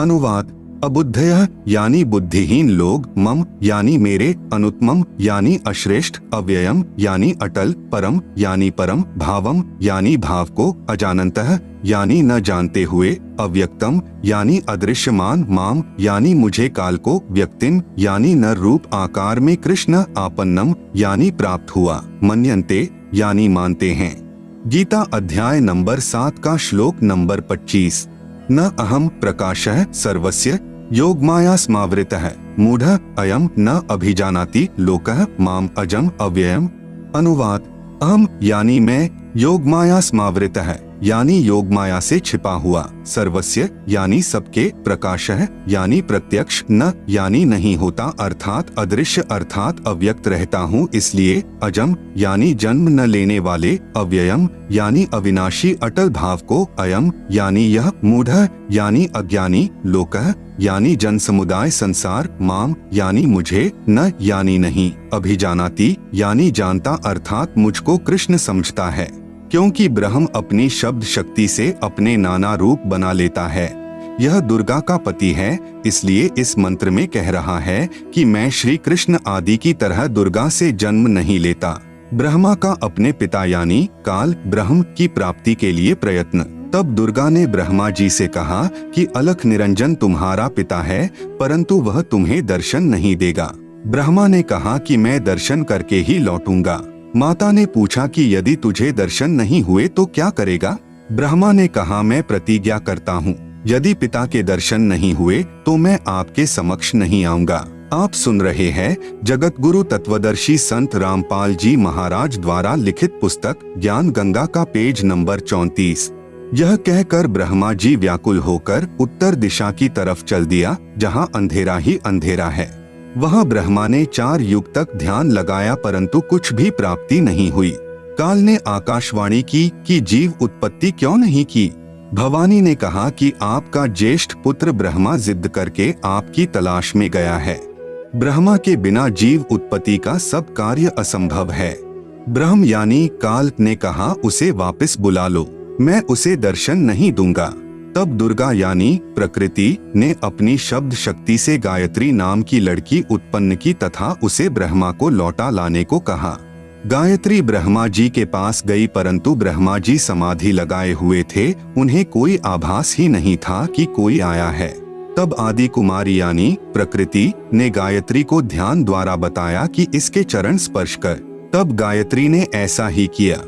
अनुवाद, अबुद्धयः यानी बुद्धिहीन लोग, मम यानी मेरे, अनुत्तमम यानी अश्रेष्ठ, अव्ययम यानी अटल, परम यानी परम, भावम यानी भाव को, अजानन्तः यानी न जानते हुए, अव्यक्तम यानी अदृश्यमान, माम यानी मुझे, काल को, व्यक्तिम यानी न रूप आकार में, कृष्ण आपन्नम यानी प्राप्त हुआ, मन्यन्ते यानी मानते हैं। गीता अध्याय नंबर 7 का श्लोक नंबर 25। न अहम प्रकाशः सर्वस्य योगमाया स्मावृतः मूढ़ः अयम न अभिजानाति लोकः माम अजम अव्ययम। अनुवाद: अहम यानी मैं, योगमाया स्मावृतः यानी योगमाया से छिपा हुआ, सर्वस्य यानी सबके, प्रकाशः यानी प्रत्यक्ष, न यानी नहीं होता अर्थात अदृश्य अर्थात अव्यक्त रहता हूँ इसलिए, अजम यानी जन्म न लेने वाले, अव्ययम यानी अविनाशी अटल भाव को, अयम यानी यह, मूढ़ः यानी अज्ञानी, लोकः यानी जन समुदाय संसार, माम यानी मुझे, न यानी नहीं, अभिजानाति यानी जानता अर्थात मुझको कृष्ण समझता है, क्योंकि ब्रह्म अपनी शब्द शक्ति से अपने नाना रूप बना लेता है। यह दुर्गा का पति है, इसलिए इस मंत्र में कह रहा है कि मैं श्री कृष्ण आदि की तरह दुर्गा से जन्म नहीं लेता। ब्रह्मा का अपने पिता यानी काल ब्रह्म की प्राप्ति के लिए प्रयत्न। तब दुर्गा ने ब्रह्मा जी से कहा कि अलख निरंजन तुम्हारा पिता है, परंतु वह तुम्हें दर्शन नहीं देगा। ब्रह्मा ने कहा कि मैं दर्शन करके ही लौटूंगा। माता ने पूछा कि यदि तुझे दर्शन नहीं हुए तो क्या करेगा? ब्रह्मा ने कहा मैं प्रतिज्ञा करता हूँ, यदि पिता के दर्शन नहीं हुए तो मैं आपके समक्ष नहीं आऊंगा। आप सुन रहे हैं जगत गुरु तत्वदर्शी संत रामपाल जी महाराज द्वारा लिखित पुस्तक ज्ञान गंगा का पेज नंबर 34। यह कहकर ब्रह्मा जी व्याकुल होकर उत्तर दिशा की तरफ चल दिया, जहाँ अंधेरा ही अंधेरा है। वहाँ ब्रह्मा ने 4 युग तक ध्यान लगाया परंतु कुछ भी प्राप्ति नहीं हुई। काल ने आकाशवाणी की कि जीव उत्पत्ति क्यों नहीं की। भवानी ने कहा कि आपका ज्येष्ठ पुत्र ब्रह्मा जिद करके आपकी तलाश में गया है। ब्रह्मा के बिना जीव उत्पत्ति का सब कार्य असंभव है। ब्रह्म यानी काल ने कहा उसे वापस बुला लो, मैं उसे दर्शन नहीं दूंगा। तब दुर्गा यानी प्रकृति ने अपनी शब्द शक्ति से गायत्री नाम की लड़की उत्पन्न की तथा उसे ब्रह्मा को लौटा लाने को कहा। गायत्री ब्रह्मा जी के पास गई परंतु ब्रह्मा जी समाधि लगाए हुए थे, उन्हें कोई आभास ही नहीं था कि कोई आया है। तब आदि कुमारी यानी प्रकृति ने गायत्री को ध्यान द्वारा बताया कि इसके चरण स्पर्श कर। तब गायत्री ने ऐसा ही किया।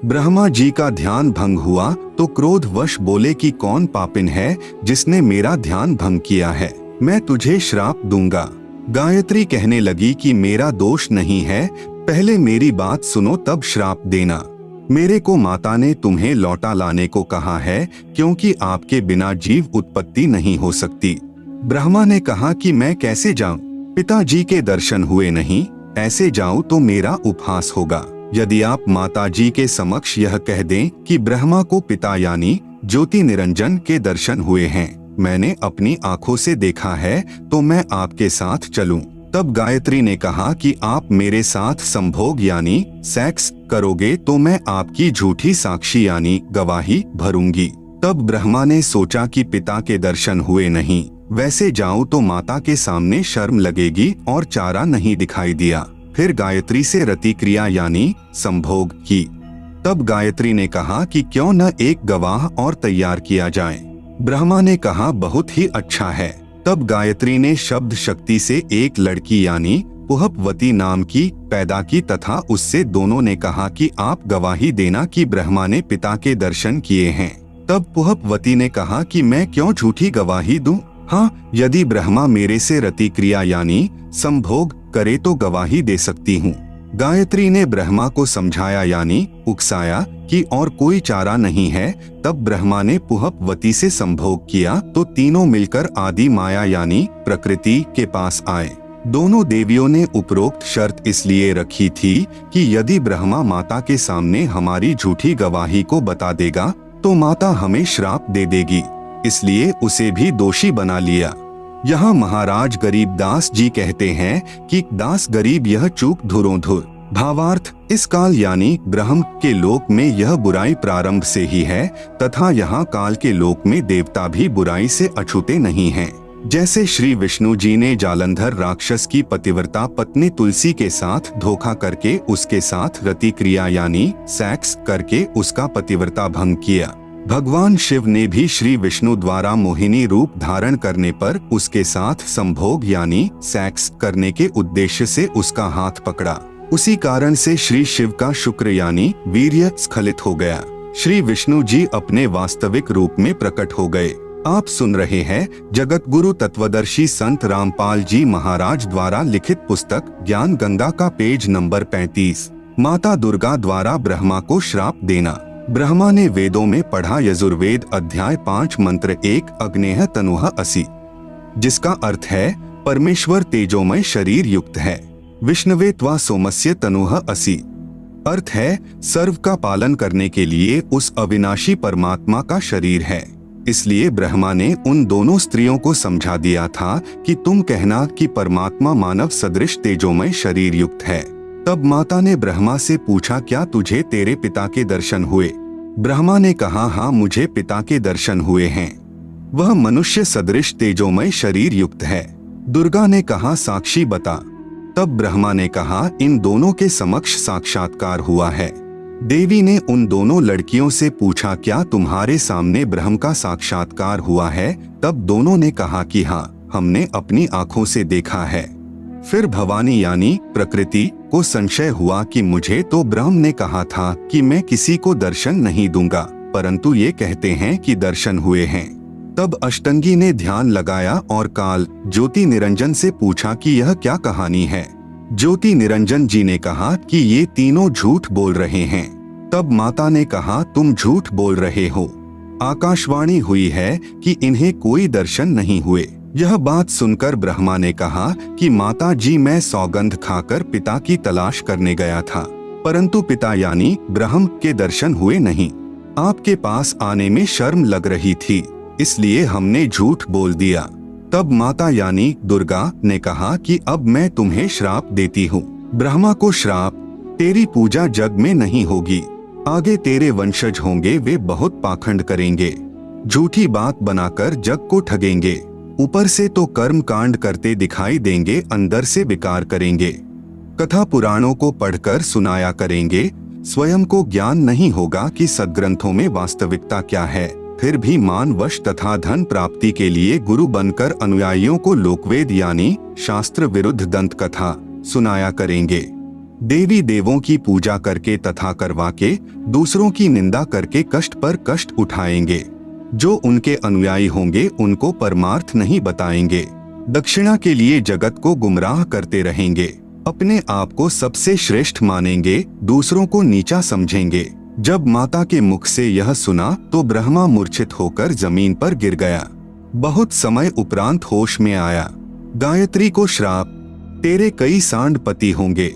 ब्रह्मा जी का ध्यान भंग हुआ तो क्रोधवश बोले कि कौन पापिन है जिसने मेरा ध्यान भंग किया है, मैं तुझे श्राप दूंगा। गायत्री कहने लगी कि मेरा दोष नहीं है, पहले मेरी बात सुनो तब श्राप देना। मेरे को माता ने तुम्हें लौटा लाने को कहा है क्योंकि आपके बिना जीव उत्पत्ति नहीं हो सकती। ब्रह्मा ने कहा कि मैं कैसे जाऊं, पिताजी के दर्शन हुए नहीं, ऐसे जाऊं तो मेरा उपहास होगा। यदि आप माता जी के समक्ष यह कह दें कि ब्रह्मा को पिता यानी ज्योति निरंजन के दर्शन हुए हैं, मैंने अपनी आंखों से देखा है, तो मैं आपके साथ चलूं। तब गायत्री ने कहा कि आप मेरे साथ संभोग यानी सेक्स करोगे तो मैं आपकी झूठी साक्षी यानी गवाही भरूंगी। तब ब्रह्मा ने सोचा कि पिता के दर्शन हुए नहीं, वैसे जाऊं तो माता के सामने शर्म लगेगी और चारा नहीं दिखाई दिया। फिर गायत्री से रति क्रिया यानी संभोग की। तब गायत्री ने कहा कि क्यों न एक गवाह और तैयार किया जाए। ब्रह्मा ने कहा बहुत ही अच्छा है। तब गायत्री ने शब्द शक्ति से एक लड़की यानी पुहपवती नाम की पैदा की तथा उससे दोनों ने कहा कि आप गवाही देना कि ब्रह्मा ने पिता के दर्शन किए हैं। तब पुहपवती ने कहा कि मैं क्यों झूठी गवाही दूं? हाँ, यदि ब्रह्मा मेरे से रति क्रिया यानी संभोग करे तो गवाही दे सकती हूँ। गायत्री ने ब्रह्मा को समझाया यानी उकसाया कि और कोई चारा नहीं है। तब ब्रह्मा ने पुहपवती से संभोग किया तो तीनों मिलकर आदि माया यानी प्रकृति के पास आए। दोनों देवियों ने उपरोक्त शर्त इसलिए रखी थी कि यदि ब्रह्मा माता के सामने हमारी झूठी गवाही को बता देगा तो माता हमें श्राप दे देगी, इसलिए उसे भी दोषी बना लिया। यहाँ महाराज गरीब दास जी कहते हैं कि दास गरीब यह चूक धुरों धुर। भावार्थ, इस काल यानी ब्रह्म के लोक में यह बुराई प्रारंभ से ही है तथा यहाँ काल के लोक में देवता भी बुराई से अछूते नहीं हैं। जैसे श्री विष्णु जी ने जालंधर राक्षस की पतिव्रता पत्नी तुलसी के साथ धोखा करके उसके साथ रति क्रिया यानी सेक्स करके उसका पतिव्रता भंग किया, भगवान शिव ने भी श्री विष्णु द्वारा मोहिनी रूप धारण करने पर उसके साथ संभोग यानी सेक्स करने के उद्देश्य से उसका हाथ पकड़ा। उसी कारण से श्री शिव का शुक्र यानी वीर्य स्खलित हो गया। श्री विष्णु जी अपने वास्तविक रूप में प्रकट हो गए। आप सुन रहे हैं जगत गुरु तत्वदर्शी संत रामपाल जी महाराज द्वारा लिखित पुस्तक ज्ञान गंगा का पेज नंबर 35। माता दुर्गा द्वारा ब्रह्मा को श्राप देना। ब्रह्मा ने वेदों में पढ़ा यजुर्वेद अध्याय 5 मंत्र 1 अग्नेह तनुह असि, जिसका अर्थ है परमेश्वर तेजोमय शरीर युक्त है। विष्णवे त्वा सोमस्य तनुह असि, अर्थ है सर्व का पालन करने के लिए उस अविनाशी परमात्मा का शरीर है। इसलिए ब्रह्मा ने उन दोनों स्त्रियों को समझा दिया था कि तुम कहना कि परमात्मा मानव सदृश तेजोमय शरीर युक्त है। तब माता ने ब्रह्मा से पूछा, क्या तुझे तेरे पिता के दर्शन हुए? ब्रह्मा ने कहा, हाँ मुझे पिता के दर्शन हुए हैं, वह मनुष्य सदृश तेजोमय शरीर युक्त है। दुर्गा ने कहा, साक्षी बता। तब ब्रह्मा ने कहा, इन दोनों के समक्ष साक्षात्कार हुआ है। देवी ने उन दोनों लड़कियों से पूछा, क्या तुम्हारे सामने ब्रह्म का साक्षात्कार हुआ है? तब दोनों ने कहा कि हाँ, हमने अपनी आंखों से देखा है। फिर भवानी यानी प्रकृति को संशय हुआ कि मुझे तो ब्रह्म ने कहा था कि मैं किसी को दर्शन नहीं दूंगा, परंतु ये कहते हैं कि दर्शन हुए हैं। तब अष्टंगी ने ध्यान लगाया और काल ज्योति निरंजन से पूछा कि यह क्या कहानी है। ज्योति निरंजन जी ने कहा कि ये तीनों झूठ बोल रहे हैं। तब माता ने कहा, तुम झूठ बोल रहे हो। आकाशवाणी हुई है कि इन्हें कोई दर्शन नहीं हुए। यह बात सुनकर ब्रह्मा ने कहा कि माता जी, मैं सौगंध खाकर पिता की तलाश करने गया था, परंतु पिता यानी ब्रह्म के दर्शन हुए नहीं। आपके पास आने में शर्म लग रही थी, इसलिए हमने झूठ बोल दिया। तब माता यानी दुर्गा ने कहा कि अब मैं तुम्हें श्राप देती हूँ। ब्रह्मा को श्राप, तेरी पूजा जग में नहीं होगी। आगे तेरे वंशज होंगे, वे बहुत पाखंड करेंगे, झूठी बात बनाकर जग को ठगेंगे। ऊपर से तो कर्म कांड करते दिखाई देंगे, अंदर से विकार करेंगे। कथा पुराणों को पढ़कर सुनाया करेंगे, स्वयं को ज्ञान नहीं होगा कि सद्ग्रंथों में वास्तविकता क्या है। फिर भी मानवश तथा धन प्राप्ति के लिए गुरु बनकर अनुयायियों को लोकवेद यानी शास्त्र विरुद्ध दंत कथा सुनाया करेंगे। देवी देवों की पूजा करके तथा करवा के दूसरों की निंदा करके कष्ट पर कष्ट उठाएंगे। जो उनके अनुयायी होंगे उनको परमार्थ नहीं बताएंगे, दक्षिणा के लिए जगत को गुमराह करते रहेंगे। अपने आप को सबसे श्रेष्ठ मानेंगे, दूसरों को नीचा समझेंगे। जब माता के मुख से यह सुना तो ब्रह्मा मूर्छित होकर जमीन पर गिर गया। बहुत समय उपरांत होश में आया। गायत्री को श्राप, तेरे कई सांड पति होंगे,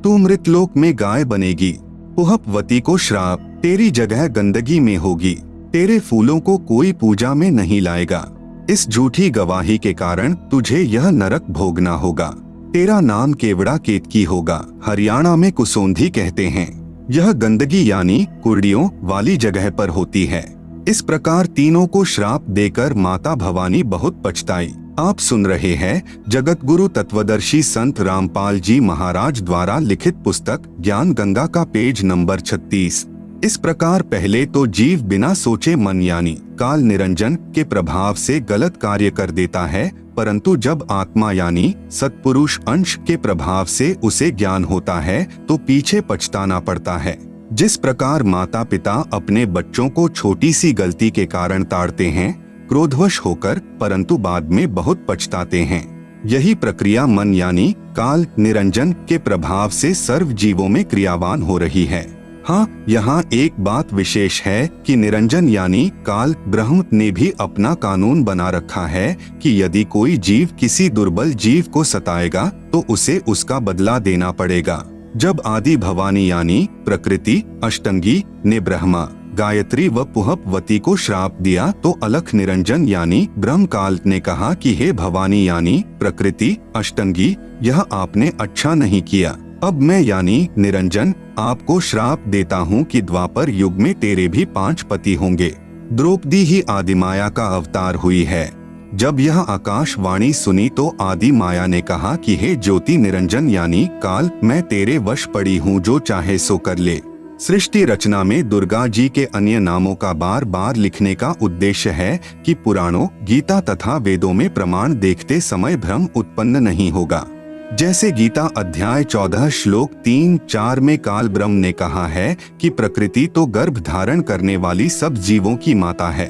तू मृतलोक में गाय बनेगी। पुहपवती को श्राप, तेरी जगह गंदगी में होगी, तेरे फूलों को कोई पूजा में नहीं लाएगा। इस झूठी गवाही के कारण तुझे यह नरक भोगना होगा। तेरा नाम केवड़ा केतकी होगा। हरियाणा में कुसोंधी कहते हैं। यह गंदगी यानी कुर्डियों वाली जगह पर होती है। इस प्रकार तीनों को श्राप देकर माता भवानी बहुत पछताई। आप सुन रहे हैं जगत गुरु तत्वदर्शी संत रामपाल जी महाराज द्वारा लिखित पुस्तक ज्ञान गंगा का पेज नंबर 36। इस प्रकार पहले तो जीव बिना सोचे मन यानी काल निरंजन के प्रभाव से गलत कार्य कर देता है, परंतु जब आत्मा यानी सत्पुरुष अंश के प्रभाव से उसे ज्ञान होता है तो पीछे पछताना पड़ता है। जिस प्रकार माता पिता अपने बच्चों को छोटी सी गलती के कारण ताड़ते हैं क्रोधवश होकर, परंतु बाद में बहुत पछताते हैं, यही प्रक्रिया मन यानी काल निरंजन के प्रभाव से सर्व जीवों में क्रियावान हो रही है। हाँ, यहाँ एक बात विशेष है कि निरंजन यानी काल ब्रह्म ने भी अपना कानून बना रखा है कि यदि कोई जीव किसी दुर्बल जीव को सताएगा तो उसे उसका बदला देना पड़ेगा। जब आदि भवानी यानी प्रकृति अष्टंगी ने ब्रह्मा, गायत्री व पुहपवती को श्राप दिया तो अलख निरंजन यानी ब्रह्मकाल ने कहा कि हे भवानी यानी प्रकृति अष्टंगी, यह आपने अच्छा नहीं किया। अब मैं यानी निरंजन आपको श्राप देता हूँ कि द्वापर युग में तेरे भी 5 पति होंगे। द्रौपदी ही आदिमाया का अवतार हुई है। जब यह आकाशवाणी सुनी तो आदि माया ने कहा कि हे ज्योति निरंजन यानी काल, मैं तेरे वश पड़ी हूँ, जो चाहे सो कर ले। सृष्टि रचना में दुर्गा जी के अन्य नामों का बार बार लिखने का उद्देश्य है कि पुराणों, गीता तथा वेदों में प्रमाण देखते समय भ्रम उत्पन्न नहीं होगा। जैसे गीता अध्याय 14 श्लोक 3-4 में काल ब्रह्म ने कहा है कि प्रकृति तो गर्भ धारण करने वाली सब जीवों की माता है,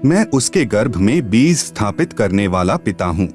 मैं उसके गर्भ में बीज स्थापित करने वाला पिता हूँ।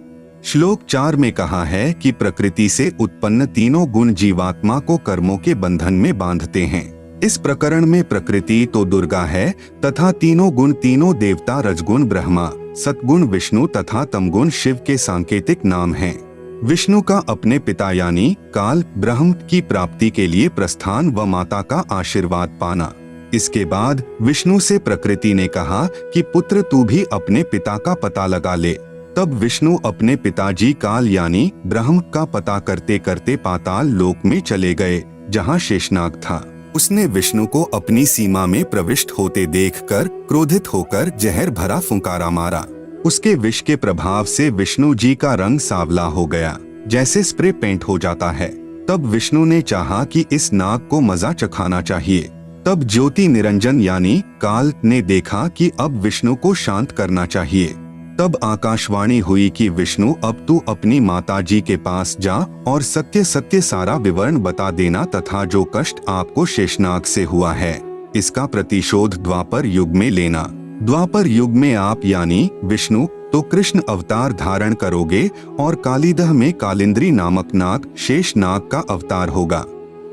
श्लोक 4 में कहा है कि प्रकृति से उत्पन्न तीनों गुण जीवात्मा को कर्मों के बंधन में बांधते हैं। इस प्रकरण में प्रकृति तो दुर्गा है तथा तीनों गुण तीनों देवता रजगुण ब्रह्मा, सतगुण विष्णु तथा तमगुण शिव के सांकेतिक नाम हैं। विष्णु का अपने पिता यानी काल ब्रह्म की प्राप्ति के लिए प्रस्थान व माता का आशीर्वाद पाना। इसके बाद विष्णु से प्रकृति ने कहा कि पुत्र तू भी अपने पिता का पता लगा ले। तब विष्णु अपने पिताजी काल यानी ब्रह्म का पता करते करते पाताल लोक में चले गए, जहाँ शेषनाग था। उसने विष्णु को अपनी सीमा में प्रविष्ट होते देखकर क्रोधित होकर जहर भरा फुंकारा मारा। उसके विष के प्रभाव से विष्णु जी का रंग सांवला हो गया, जैसे स्प्रे पेंट हो जाता है। तब विष्णु ने चाहा कि इस नाग को मजा चखाना चाहिए। तब ज्योति निरंजन यानी काल ने देखा कि अब विष्णु को शांत करना चाहिए। तब आकाशवाणी हुई कि विष्णु, अब तू अपनी माता जी के पास जा और सत्य सत्य सारा विवरण बता देना तथा जो कष्ट आपको शेषनाग से हुआ है, इसका प्रतिशोध द्वापर युग में लेना। द्वापर युग में आप यानी विष्णु तो कृष्ण अवतार धारण करोगे और कालीदह में कालिंद्री नामक नाग शेषनाग का अवतार होगा।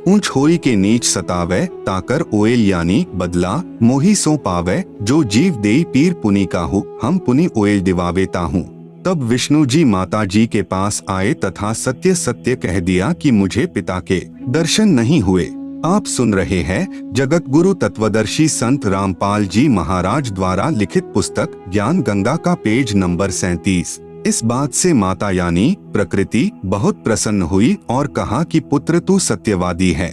ऊंच होई के नीच सतावे ताकर ओएल यानी बदला मोही सो पावे, जो जीव देई पीर पुनि काहू हम पुनि ओएल दिवावेता हूँ। तब विष्णु जी माता जी के पास आए तथा सत्य सत्य कह दिया कि मुझे पिता के दर्शन नहीं हुए। आप सुन रहे हैं जगत गुरु तत्वदर्शी संत रामपाल जी महाराज द्वारा लिखित पुस्तक ज्ञान गंगा का पेज नंबर 37। इस बात से माता यानी प्रकृति बहुत प्रसन्न हुई और कहा कि पुत्र तू सत्यवादी है।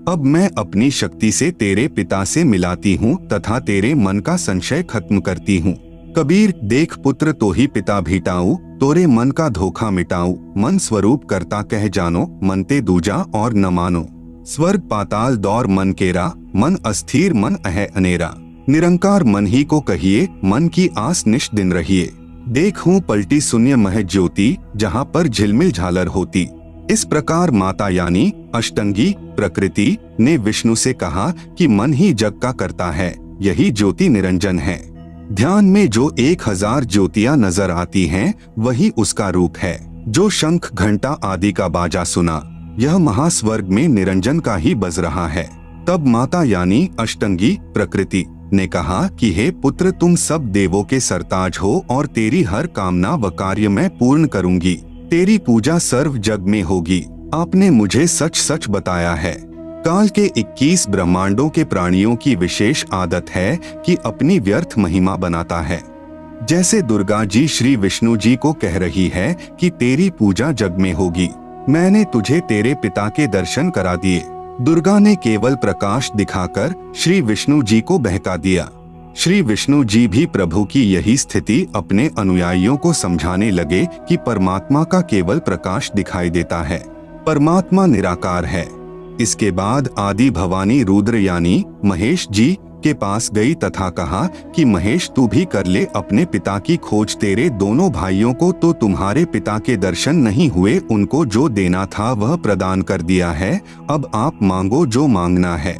अब मैं अपनी शक्ति से तेरे पिता से मिलाती हूँ तथा तेरे मन का संशय खत्म करती हूँ। कबीर देख पुत्र तो ही पिता भीटाऊ, तोरे मन का धोखा मिटाऊ। मन स्वरूप करता कह जानो, मनते दूजा और न मानो। स्वर्ग पाताल दौर मन केरा, मन अस्थिर मन अह अनेरा। निरंकार मन ही को कहिए, मन की आस निश दिन रहिए। देखूं पलटी शून्य मह ज्योति, जहाँ पर झिलमिल झालर होती। इस प्रकार माता यानी अष्टंगी प्रकृति ने विष्णु से कहा कि मन ही जग का करता है, यही ज्योति निरंजन है। ध्यान में जो 1000 ज्योतियां नजर आती हैं, वही उसका रूप है। जो शंख घंटा आदि का बाजा सुना, यह महास्वर्ग में निरंजन का ही बज रहा है। तब माता यानी अष्टंगी प्रकृति ने कहा कि हे पुत्र, तुम सब देवों के सरताज हो और तेरी हर कामना व कार्य मैं पूर्ण करूंगी। तेरी पूजा सर्व जग में होगी। आपने मुझे सच सच बताया है। काल के 21 ब्रह्मांडों के प्राणियों की विशेष आदत है कि अपनी व्यर्थ महिमा बनाता है। जैसे दुर्गा जी श्री विष्णु जी को कह रही है कि तेरी पूजा जग में होगी। मैंने तुझे तेरे पिता के दर्शन करा दिए। दुर्गा ने केवल प्रकाश दिखाकर श्री विष्णु जी को बहका दिया। श्री विष्णु जी भी प्रभु की यही स्थिति अपने अनुयायियों को समझाने लगे कि परमात्मा का केवल प्रकाश दिखाई देता है, परमात्मा निराकार है। इसके बाद आदि भवानी रुद्र यानी महेश जी के पास गई तथा कहा कि महेश तू भी कर ले अपने पिता की खोज। तेरे दोनों भाइयों को तो तुम्हारे पिता के दर्शन नहीं हुए, उनको जो देना था वह प्रदान कर दिया है। अब आप मांगो जो मांगना है।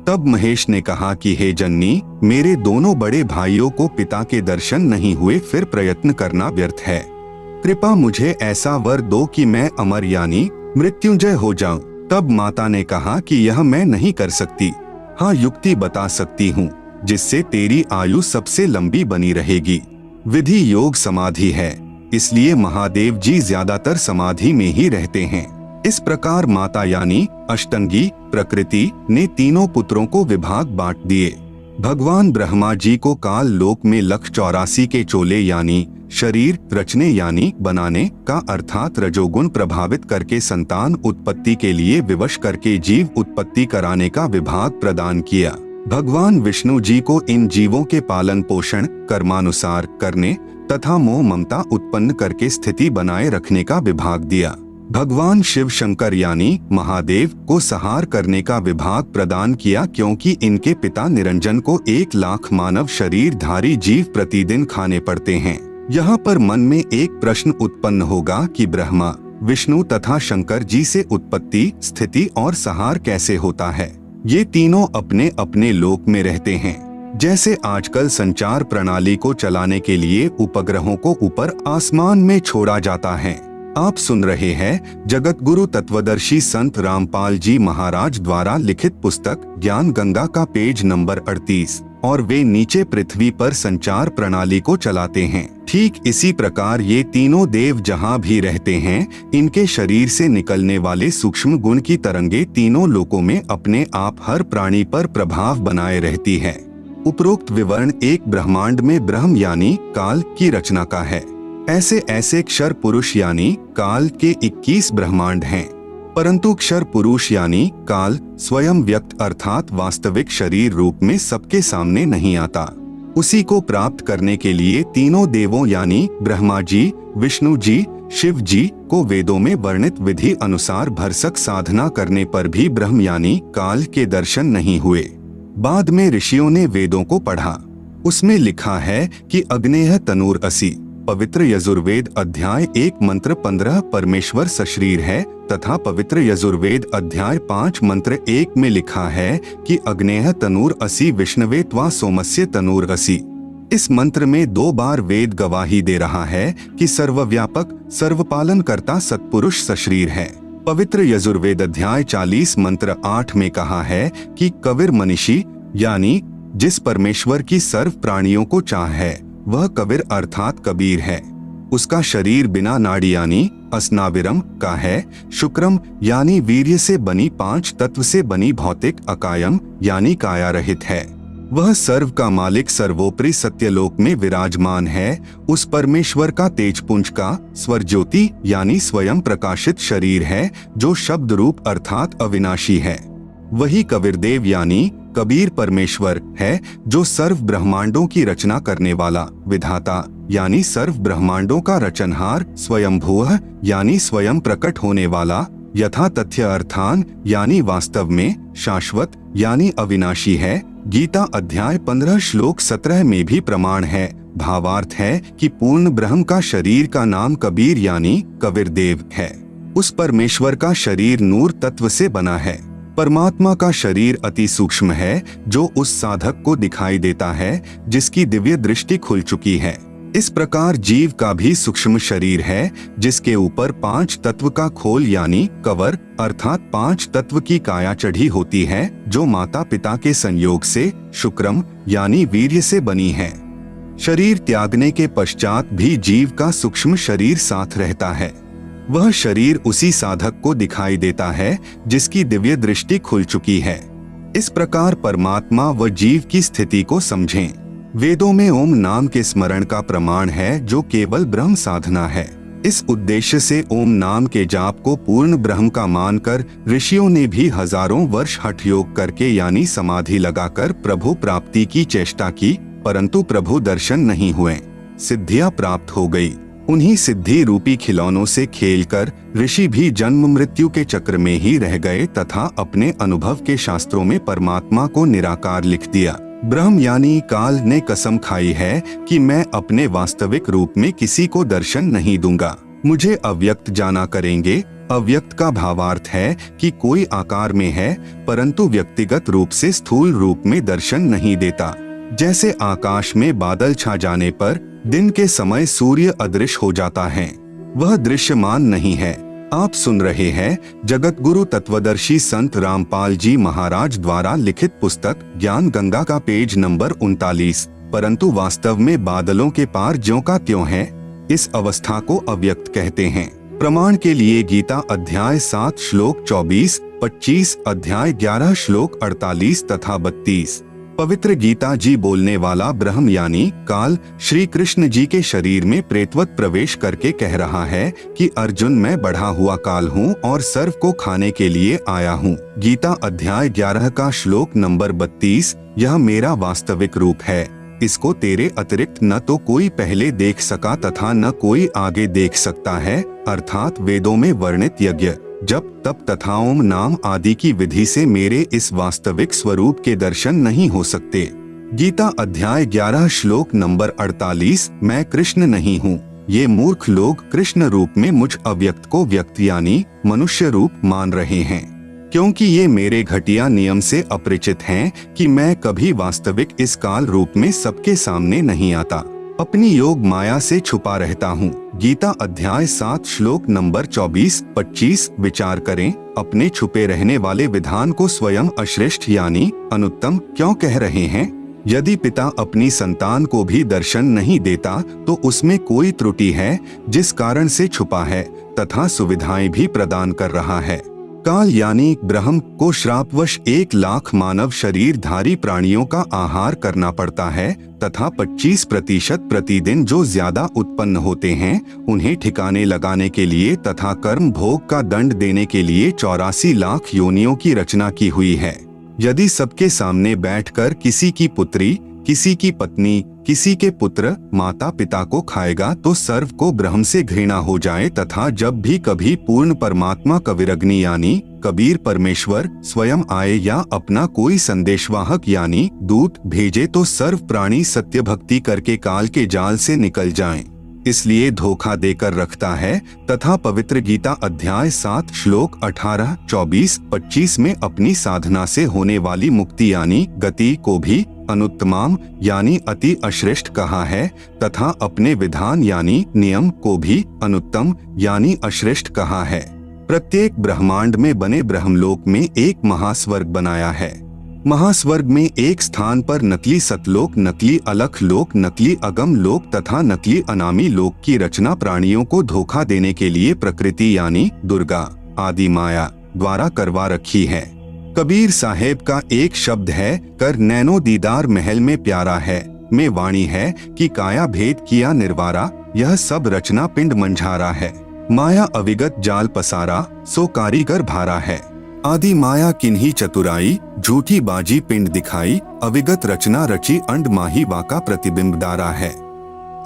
तब महेश ने कहा कि हे जननी, मेरे दोनों बड़े भाइयों को पिता के दर्शन नहीं हुए, फिर प्रयत्न करना व्यर्थ है। कृपा मुझे ऐसा वर दो कि मैं अमर यानी मृत्युंजय हो जाऊं। तब माता ने कहा कि यह मैं नहीं कर सकती। हाँ, युक्ति बता सकती हूँ जिससे तेरी आयु सबसे लंबी बनी रहेगी। विधि योग समाधि है, इसलिए महादेव जी ज्यादातर समाधि में ही रहते हैं। इस प्रकार माता यानी अष्टंगी प्रकृति ने तीनों पुत्रों को विभाग बांट दिए। भगवान ब्रह्मा जी को काल लोक में 184 के चोले यानी शरीर रचने यानी बनाने का अर्थात रजोगुण प्रभावित करके संतान उत्पत्ति के लिए विवश करके जीव उत्पत्ति कराने का विभाग प्रदान किया। भगवान विष्णु जी को इन जीवों के पालन पोषण कर्मानुसार करने तथा मोह ममता उत्पन्न करके स्थिति बनाए रखने का विभाग दिया। भगवान शिव शंकर यानी महादेव को संहार करने का विभाग प्रदान किया, क्योंकि इनके पिता निरंजन को 1 लाख मानव शरीरधारी जीव प्रतिदिन खाने पड़ते हैं। यहाँ पर मन में एक प्रश्न उत्पन्न होगा कि ब्रह्मा, विष्णु तथा शंकर जी से उत्पत्ति, स्थिति और संहार कैसे होता है। ये तीनों अपने अपने लोक में रहते हैं। जैसे आजकल संचार प्रणाली को चलाने के लिए उपग्रहों को ऊपर आसमान में छोड़ा जाता है। आप सुन रहे हैं जगत गुरु तत्वदर्शी संत रामपाल जी महाराज द्वारा लिखित पुस्तक ज्ञान गंगा का पेज नंबर 38, और वे नीचे पृथ्वी पर संचार प्रणाली को चलाते हैं। ठीक इसी प्रकार ये तीनों देव जहाँ भी रहते हैं, इनके शरीर से निकलने वाले सूक्ष्म गुण की तरंगे तीनों लोकों में अपने आप हर प्राणी पर प्रभाव बनाए रहती है। उपरोक्त विवरण एक ब्रह्मांड में ब्रह्म यानी काल की रचना का है। ऐसे ऐसे क्षर पुरुष यानी काल के 21 ब्रह्मांड हैं, परंतु क्षर पुरुष यानी काल स्वयं व्यक्त अर्थात वास्तविक शरीर रूप में सबके सामने नहीं आता। उसी को प्राप्त करने के लिए तीनों देवों यानी ब्रह्मा जी, विष्णु जी, शिव जी को वेदों में वर्णित विधि अनुसार भरसक साधना करने पर भी ब्रह्म यानी काल के दर्शन नहीं हुए। बाद में ऋषियों ने वेदों को पढ़ा। उसमें लिखा है कि अग्नेय तनूर असि, पवित्र यजुर्वेद अध्याय 1 मंत्र 15 परमेश्वर सशरीर है, तथा पवित्र यजुर्वेद अध्याय 5 मंत्र 1 में लिखा है कि अग्नेय तनूर असि विष्णवे त्वा सोमस्य तनूर असि। इस मंत्र में 2 बार वेद गवाही दे रहा है कि सर्वव्यापक सर्वपालन करता सत्पुरुष सशरीर है। पवित्र यजुर्वेद अध्याय 40 मंत्र 8 में कहा है कि कबीर मनीषी यानी जिस परमेश्वर की सर्व प्राणियों को चाह है, वह कबीर अर्थात कबीर है। उसका शरीर बिना नाड़ी यानी अस्नाविरम का है। शुक्रम यानी वीर्य से बनी 5 तत्व से बनी भौतिक अकायम यानी काया रहित है। वह सर्व का मालिक सर्वोपरि सत्यलोक में विराजमान है। उस परमेश्वर का तेजपुंज का स्वर ज्योति यानी स्वयं प्रकाशित शरीर है, जो शब्द रूप अर्थात अविनाशी है। वही कबीरदेव यानी कबीर परमेश्वर है, जो सर्व ब्रह्मांडों की रचना करने वाला विधाता यानी सर्व ब्रह्मांडों का रचनहार, स्वयंभूः यानी स्वयं प्रकट होने वाला, यथा तथ्य अर्थान यानी वास्तव में, शाश्वत यानी अविनाशी है। गीता अध्याय 15 श्लोक 17 में भी प्रमाण है। भावार्थ है कि पूर्ण ब्रह्म का शरीर का नाम कबीर यानी कबीरदेव है। उस परमेश्वर का शरीर नूर तत्व से बना है। परमात्मा का शरीर अति सूक्ष्म है, जो उस साधक को दिखाई देता है जिसकी दिव्य दृष्टि खुल चुकी है। इस प्रकार जीव का भी सूक्ष्म शरीर है, जिसके ऊपर 5 तत्व का खोल यानी कवर अर्थात 5 तत्व की काया चढ़ी होती है, जो माता पिता के संयोग से शुक्रम यानी वीर्य से बनी है। शरीर त्यागने के पश्चात भी जीव का सूक्ष्म शरीर साथ रहता है। वह शरीर उसी साधक को दिखाई देता है जिसकी दिव्य दृष्टि खुल चुकी है। इस प्रकार परमात्मा व जीव की स्थिति को समझें। वेदों में ओम नाम के स्मरण का प्रमाण है, जो केवल ब्रह्म साधना है। इस उद्देश्य से ओम नाम के जाप को पूर्ण ब्रह्म का मानकर ऋषियों ने भी हजारों वर्ष हठ योग करके यानी समाधि लगाकर प्रभु प्राप्ति की चेष्टा की, परंतु प्रभु दर्शन नहीं हुए। सिद्धियां प्राप्त हो गई। उन्हीं सिद्धि रूपी खिलौनों से खेलकर ऋषि भी जन्म मृत्यु के चक्र में ही रह गए तथा अपने अनुभव के शास्त्रों में परमात्मा को निराकार लिख दिया। ब्रह्म यानी काल ने कसम खाई है कि मैं अपने वास्तविक रूप में किसी को दर्शन नहीं दूंगा, मुझे अव्यक्त जाना करेंगे। अव्यक्त का भावार्थ है कि कोई आकार में है, परंतु व्यक्तिगत रूप से स्थूल रूप में दर्शन नहीं देता। जैसे आकाश में बादल छा जाने पर दिन के समय सूर्य अदृश्य हो जाता है, वह दृश्यमान नहीं है। आप सुन रहे हैं जगत गुरु तत्वदर्शी संत रामपाल जी महाराज द्वारा लिखित पुस्तक ज्ञान गंगा का पेज नंबर 39। परंतु वास्तव में बादलों के पार ज्यों का त्यों है। इस अवस्था को अव्यक्त कहते हैं। प्रमाण के लिए गीता अध्याय 7 श्लोक 24, 25 अध्याय 11 श्लोक 48 तथा 32। पवित्र गीता जी बोलने वाला ब्रह्म यानी काल श्री कृष्ण जी के शरीर में प्रेतवत प्रवेश करके कह रहा है कि अर्जुन, मैं बढ़ा हुआ काल हूँ और सर्व को खाने के लिए आया हूँ। गीता अध्याय 11 का श्लोक नंबर 32, यह मेरा वास्तविक रूप है। इसको तेरे अतिरिक्त न तो कोई पहले देख सका तथा न कोई आगे देख सकता है, अर्थात वेदों में वर्णित यज्ञ, जप, तप तथा ओम नाम आदि की विधि से मेरे इस वास्तविक स्वरूप के दर्शन नहीं हो सकते। गीता अध्याय 11 श्लोक नंबर 48। मैं कृष्ण नहीं हूँ। ये मूर्ख लोग कृष्ण रूप में मुझ अव्यक्त को व्यक्त यानी मनुष्य रूप मान रहे हैं, क्योंकि ये मेरे घटिया नियम से अपरिचित हैं कि मैं कभी वास्तविक इस काल रूप में सबके सामने नहीं आता, अपनी योग माया से छुपा रहता हूँ। गीता अध्याय 7 श्लोक नंबर 24-25। विचार करें, अपने छुपे रहने वाले विधान को स्वयं अश्रेष्ठ यानी अनुत्तम क्यों कह रहे हैं? यदि पिता अपनी संतान को भी दर्शन नहीं देता तो उसमें कोई त्रुटि है जिस कारण से छुपा है तथा सुविधाएं भी प्रदान कर रहा है। काल यानी ब्रह्म को श्रापवश 1 लाख मानव शरीरधारी प्राणियों का आहार करना पड़ता है तथा 25% प्रतिदिन जो ज्यादा उत्पन्न होते हैं उन्हें ठिकाने लगाने के लिए तथा कर्म भोग का दंड देने के लिए 84 लाख योनियों की रचना की हुई है। यदि सबके सामने बैठकर किसी की पुत्री, किसी की पत्नी, किसी के पुत्र माता पिता को खाएगा तो सर्व को ब्रह्म से घृणा हो जाए तथा जब भी कभी पूर्ण परमात्मा कविरग्नि यानी कबीर परमेश्वर स्वयं आए या अपना कोई संदेशवाहक यानी दूत भेजे तो सर्व प्राणी सत्य भक्ति करके काल के जाल से निकल जाएं। इसलिए धोखा देकर रखता है तथा पवित्र गीता अध्याय 7 श्लोक 18, 24, 25 में अपनी साधना से होने वाली मुक्ति यानी गति को भी अनुत्तमाम यानी अति अश्रेष्ठ कहा है तथा अपने विधान यानी नियम को भी अनुत्तम यानी अश्रेष्ठ कहा है। प्रत्येक ब्रह्मांड में बने ब्रह्मलोक में एक महास्वर्ग बनाया है। महास्वर्ग में एक स्थान पर नकली सतलोक, नकली अलख लोक, नकली अगम लोक तथा नकली अनामी लोक की रचना प्राणियों को धोखा देने के लिए प्रकृति यानी दुर्गा आदि माया द्वारा करवा रखी है। कबीर साहेब का एक शब्द है, कर नैनो दीदार महल में प्यारा है, में वाणी है कि काया भेद किया निर्वारा, यह सब रचना पिंड मंझारा है। माया अविगत जाल पसारा, सो कारीगर भारा है। आदि माया किन्ही चतुराई, झूठी बाजी पिंड दिखाई, अविगत रचना रची अंड माही वाका प्रतिबिंब दारा है।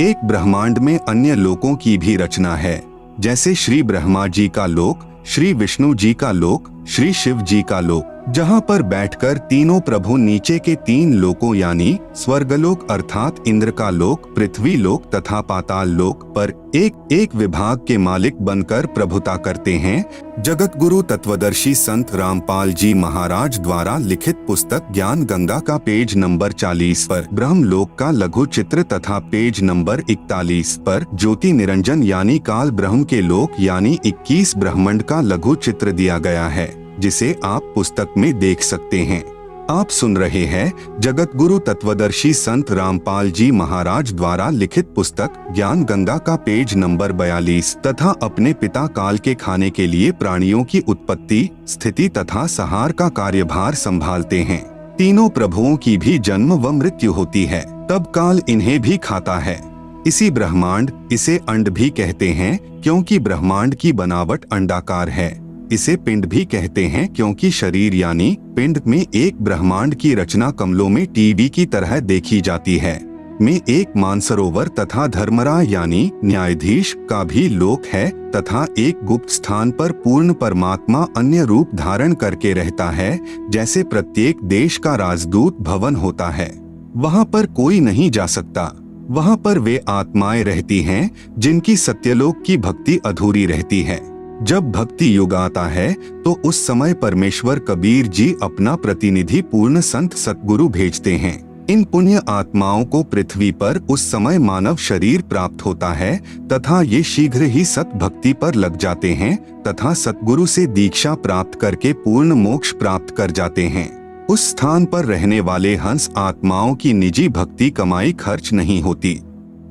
एक ब्रह्मांड में अन्य लोकों की भी रचना है, जैसे श्री ब्रह्मा जी का लोक, श्री विष्णु जी का लोक, श्री शिव जी का लोक, जहाँ पर बैठकर तीनों प्रभु नीचे के 3 लोकों यानी स्वर्गलोक अर्थात इंद्र का लोक, पृथ्वी लोक तथा पाताल लोक पर एक एक विभाग के मालिक बनकर प्रभुता करते हैं। जगत गुरु तत्वदर्शी संत रामपाल जी महाराज द्वारा लिखित पुस्तक ज्ञान गंगा का पेज नंबर 40 पर ब्रह्मलोक का लघु चित्र तथा पेज नंबर 41 पर ज्योति निरंजन यानी काल ब्रह्म के लोक यानी 21 ब्रह्मांड का लघु चित्र दिया गया है, जिसे आप पुस्तक में देख सकते हैं। आप सुन रहे हैं जगत गुरु तत्वदर्शी संत रामपाल जी महाराज द्वारा लिखित पुस्तक ज्ञान गंगा का पेज नंबर 42 तथा अपने पिता काल के खाने के लिए प्राणियों की उत्पत्ति, स्थिति तथा संहार का कार्यभार संभालते हैं। तीनों प्रभुओं की भी जन्म व मृत्यु होती है, तब काल इन्हें भी खाता है। इसी ब्रह्मांड, इसे अंड भी कहते हैं क्योंकि ब्रह्मांड की बनावट अंडाकार है। इसे पिंड भी कहते हैं क्योंकि शरीर यानी पिंड में एक ब्रह्मांड की रचना कमलों में टीवी की तरह देखी जाती है। में एक मानसरोवर तथा धर्मराय यानी न्यायाधीश का भी लोक है तथा एक गुप्त स्थान पर पूर्ण परमात्मा अन्य रूप धारण करके रहता है, जैसे प्रत्येक देश का राजदूत भवन होता है। वहाँ पर कोई नहीं जा सकता। वहाँ पर वे आत्माएं रहती हैं जिनकी सत्यलोक की भक्ति अधूरी रहती है। जब भक्ति युग आता है तो उस समय परमेश्वर कबीर जी अपना प्रतिनिधि पूर्ण संत सतगुरु भेजते हैं। इन पुण्य आत्माओं को पृथ्वी पर उस समय मानव शरीर प्राप्त होता है तथा ये शीघ्र ही सत भक्ति पर लग जाते हैं तथा सतगुरु से दीक्षा प्राप्त करके पूर्ण मोक्ष प्राप्त कर जाते हैं। उस स्थान पर रहने वाले हंस आत्माओं की निजी भक्ति कमाई खर्च नहीं होती।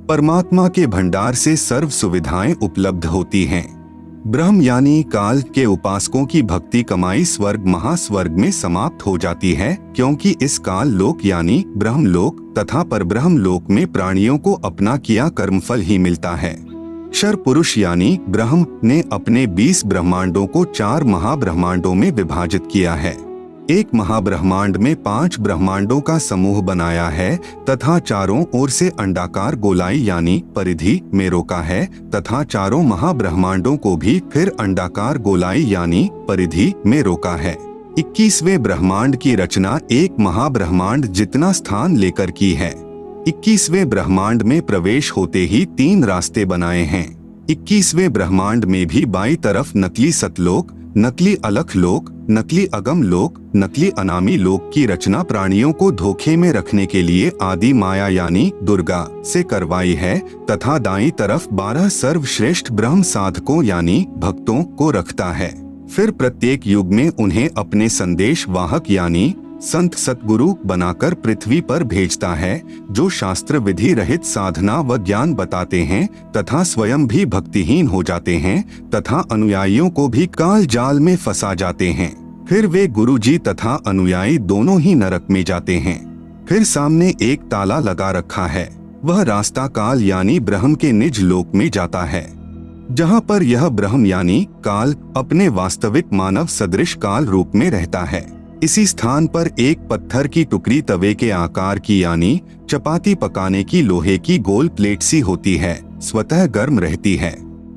परमात्मा के भंडार से सर्व सुविधाएं उपलब्ध होती हैं। ब्रह्म यानी काल के उपासकों की भक्ति कमाई स्वर्ग महास्वर्ग में समाप्त हो जाती है, क्योंकि इस काल लोक यानी ब्रह्मलोक तथा परब्रह्म लोक में प्राणियों को अपना किया कर्मफल ही मिलता है। क्षर पुरुष यानी ब्रह्म ने अपने 20 ब्रह्मांडों को 4 महाब्रह्मांडों में विभाजित किया है। एक महाब्रह्मांड में 5 ब्रह्मांडों का समूह बनाया है तथा चारों ओर से अंडाकार गोलाई यानी परिधि में रोका है तथा चारों महाब्रह्मांडों को भी फिर अंडाकार गोलाई यानी परिधि में रोका है। 21वें ब्रह्मांड की रचना एक महाब्रह्मांड जितना स्थान लेकर की है। 21वें ब्रह्मांड में प्रवेश होते ही 3 रास्ते बनाए हैं। 21वें ब्रह्मांड में भी बाईं तरफ नकली सतलोक, नकली अलख लोक, नकली अगम लोक, नकली अनामी लोक की रचना प्राणियों को धोखे में रखने के लिए आदि माया यानी दुर्गा से करवाई है तथा दाईं तरफ 12 सर्वश्रेष्ठ ब्रह्म साधकों यानी भक्तों को रखता है। फिर प्रत्येक युग में उन्हें अपने संदेश वाहक यानी संत सतगुरु बनाकर पृथ्वी पर भेजता है, जो शास्त्र विधि रहित साधना व ज्ञान बताते हैं तथा स्वयं भी भक्तिहीन हो जाते हैं तथा अनुयायियों को भी काल जाल में फंसा जाते हैं। फिर वे गुरुजी तथा अनुयायी दोनों ही नरक में जाते हैं। फिर सामने एक ताला लगा रखा है, वह रास्ता काल यानी ब्रह्म के निज लोक में जाता है, जहाँ पर यह ब्रह्म यानी काल अपने वास्तविक मानव सदृश काल रूप में रहता है। इसी स्थान पर एक पत्थर की टुकड़ी तवे के आकार की यानी चपाती पकाने की लोहे की गोल प्लेट सी होती है, स्वतः गर्म रहती है,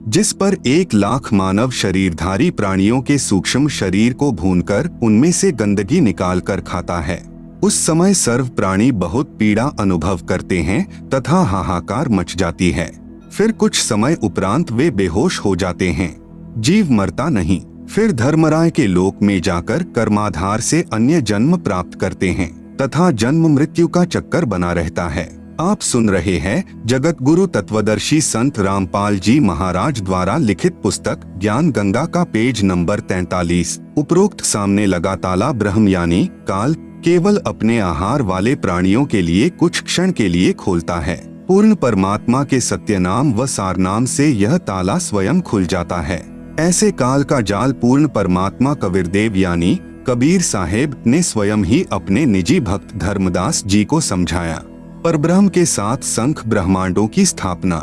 जिस पर 1 लाख मानव शरीरधारी प्राणियों के सूक्ष्म शरीर को भूनकर उनमें से गंदगी निकालकर खाता है। उस समय सर्व प्राणी बहुत पीड़ा अनुभव करते हैं तथा हाहाकार मच जाती है। फिर कुछ समय उपरांत वे बेहोश हो जाते हैं। जीव मरता नहीं। फिर धर्मराय के लोक में जाकर कर्माधार से अन्य जन्म प्राप्त करते हैं तथा जन्म मृत्यु का चक्कर बना रहता है। आप सुन रहे हैं जगत गुरु तत्वदर्शी संत रामपाल जी महाराज द्वारा लिखित पुस्तक ज्ञान गंगा का पेज नंबर 43। उपरोक्त सामने लगा ताला ब्रह्म यानी काल केवल अपने आहार वाले प्राणियों के लिए कुछ क्षण के लिए खोलता है। पूर्ण परमात्मा के सत्य नाम व सार नाम से यह ताला स्वयं खुल जाता है। ऐसे काल का जाल पूर्ण परमात्मा कबीरदेव यानी कबीर साहेब ने स्वयं ही अपने निजी भक्त धर्मदास जी को समझाया। परब्रह्म के साथ संख ब्रह्मांडों की स्थापना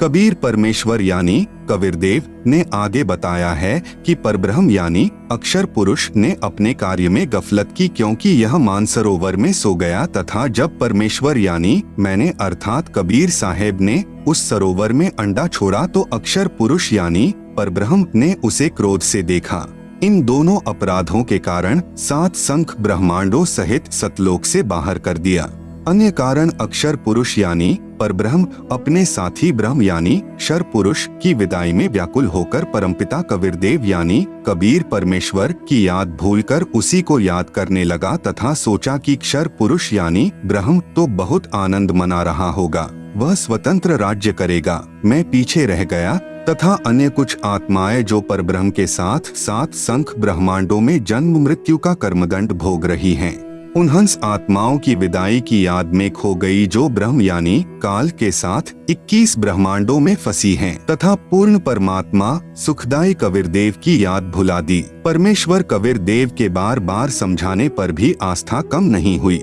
कबीर परमेश्वर यानी कबीरदेव ने आगे बताया है कि परब्रह्म यानी अक्षर पुरुष ने अपने कार्य में गफलत की, क्योंकि यह मानसरोवर में सो गया तथा जब परमेश्वर यानी मैंने अर्थात कबीर साहेब ने उस सरोवर में अंडा छोड़ा तो अक्षर पुरुष यानी परब्रह्म ने उसे क्रोध से देखा। इन दोनों अपराधों के कारण 7 संख ब्रह्मांडों सहित सतलोक से बाहर कर दिया। अन्य कारण अक्षर पुरुष यानी परब्रह्म अपने साथी ब्रह्म यानी शर पुरुष की विदाई में व्याकुल होकर परमपिता कबीरदेव यानी कबीर परमेश्वर की याद भूलकर उसी को याद करने लगा तथा सोचा कि क्षर पुरुष यानी ब्रह्म तो बहुत आनंद मना रहा होगा, वह स्वतंत्र राज्य करेगा, मैं पीछे रह गया। तथा अन्य कुछ आत्माएं जो परब्रह्म के साथ 7 संख ब्रह्मांडों में जन्म मृत्यु का कर्मदंड भोग रही हैं, उन हंस आत्माओं की विदाई की याद में खो गई जो ब्रह्म यानी काल के साथ 21 ब्रह्मांडों में फंसी हैं तथा पूर्ण परमात्मा सुखदाई कबीरदेव की याद भुला दी। परमेश्वर कबीरदेव के बार बार समझाने पर भी आस्था कम नहीं हुई।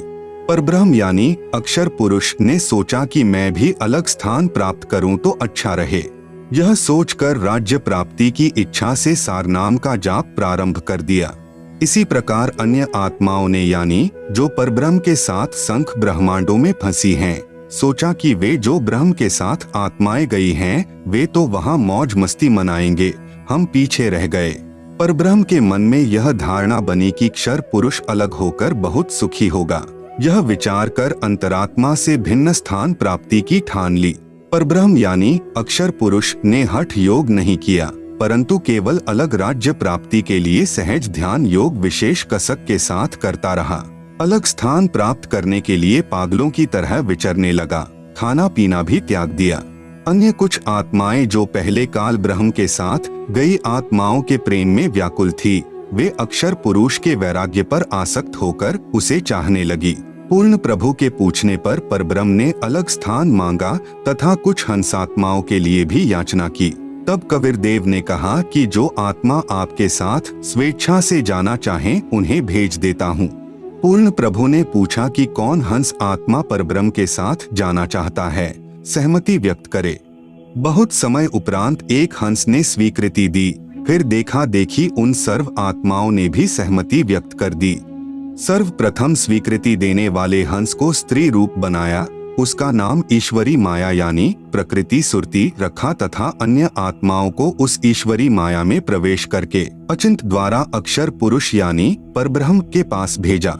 परब्रह्म यानी अक्षर पुरुष ने सोचा कि मैं भी अलग स्थान प्राप्त करूं तो अच्छा रहे। यह सोचकर राज्य प्राप्ति की इच्छा से सारनाम का जाप प्रारंभ कर दिया। इसी प्रकार अन्य आत्माओं ने यानी जो परब्रह्म के साथ संख ब्रह्मांडों में फंसी हैं, सोचा कि वे जो ब्रह्म के साथ आत्माएं गई हैं, वे तो वहां मौज मस्ती मनाएंगे, हम पीछे रह गए। परब्रह्म के मन में यह धारणा बनी कि क्षर पुरुष अलग होकर बहुत सुखी होगा। यह विचार कर अंतरात्मा से भिन्न स्थान प्राप्ति की ठान ली। परब्रह्म यानी अक्षर पुरुष ने हठ योग नहीं किया, परंतु केवल अलग राज्य प्राप्ति के लिए सहज ध्यान योग विशेष कसक के साथ करता रहा। अलग स्थान प्राप्त करने के लिए पागलों की तरह विचरने लगा, खाना पीना भी त्याग दिया। अन्य कुछ आत्माएं जो पहले काल ब्रह्म के साथ गई आत्माओं के प्रेम में व्याकुल थी, वे अक्षर पुरुष के वैराग्य पर आसक्त होकर उसे चाहने लगी। पूर्ण प्रभु के पूछने पर परब्रह्म ने अलग स्थान मांगा तथा कुछ हंसात्माओं के लिए भी याचना की। तब कबीरदेव ने कहा कि जो आत्मा आपके साथ स्वेच्छा से जाना चाहें उन्हें भेज देता हूँ। पूर्ण प्रभु ने पूछा कि कौन हंस आत्मा परब्रह्म के साथ जाना चाहता है, सहमति व्यक्त करे। बहुत समय उपरांत एक हंस ने स्वीकृति दी। फिर देखा देखी उन सर्व आत्माओं ने भी सहमति व्यक्त कर दी। सर्वप्रथम स्वीकृति देने वाले हंस को स्त्री रूप बनाया, उसका नाम ईश्वरी माया यानी प्रकृति सुरती रखा तथा अन्य आत्माओं को उस ईश्वरी माया में प्रवेश करके अचिंत द्वारा अक्षर पुरुष यानी परब्रह्म के पास भेजा।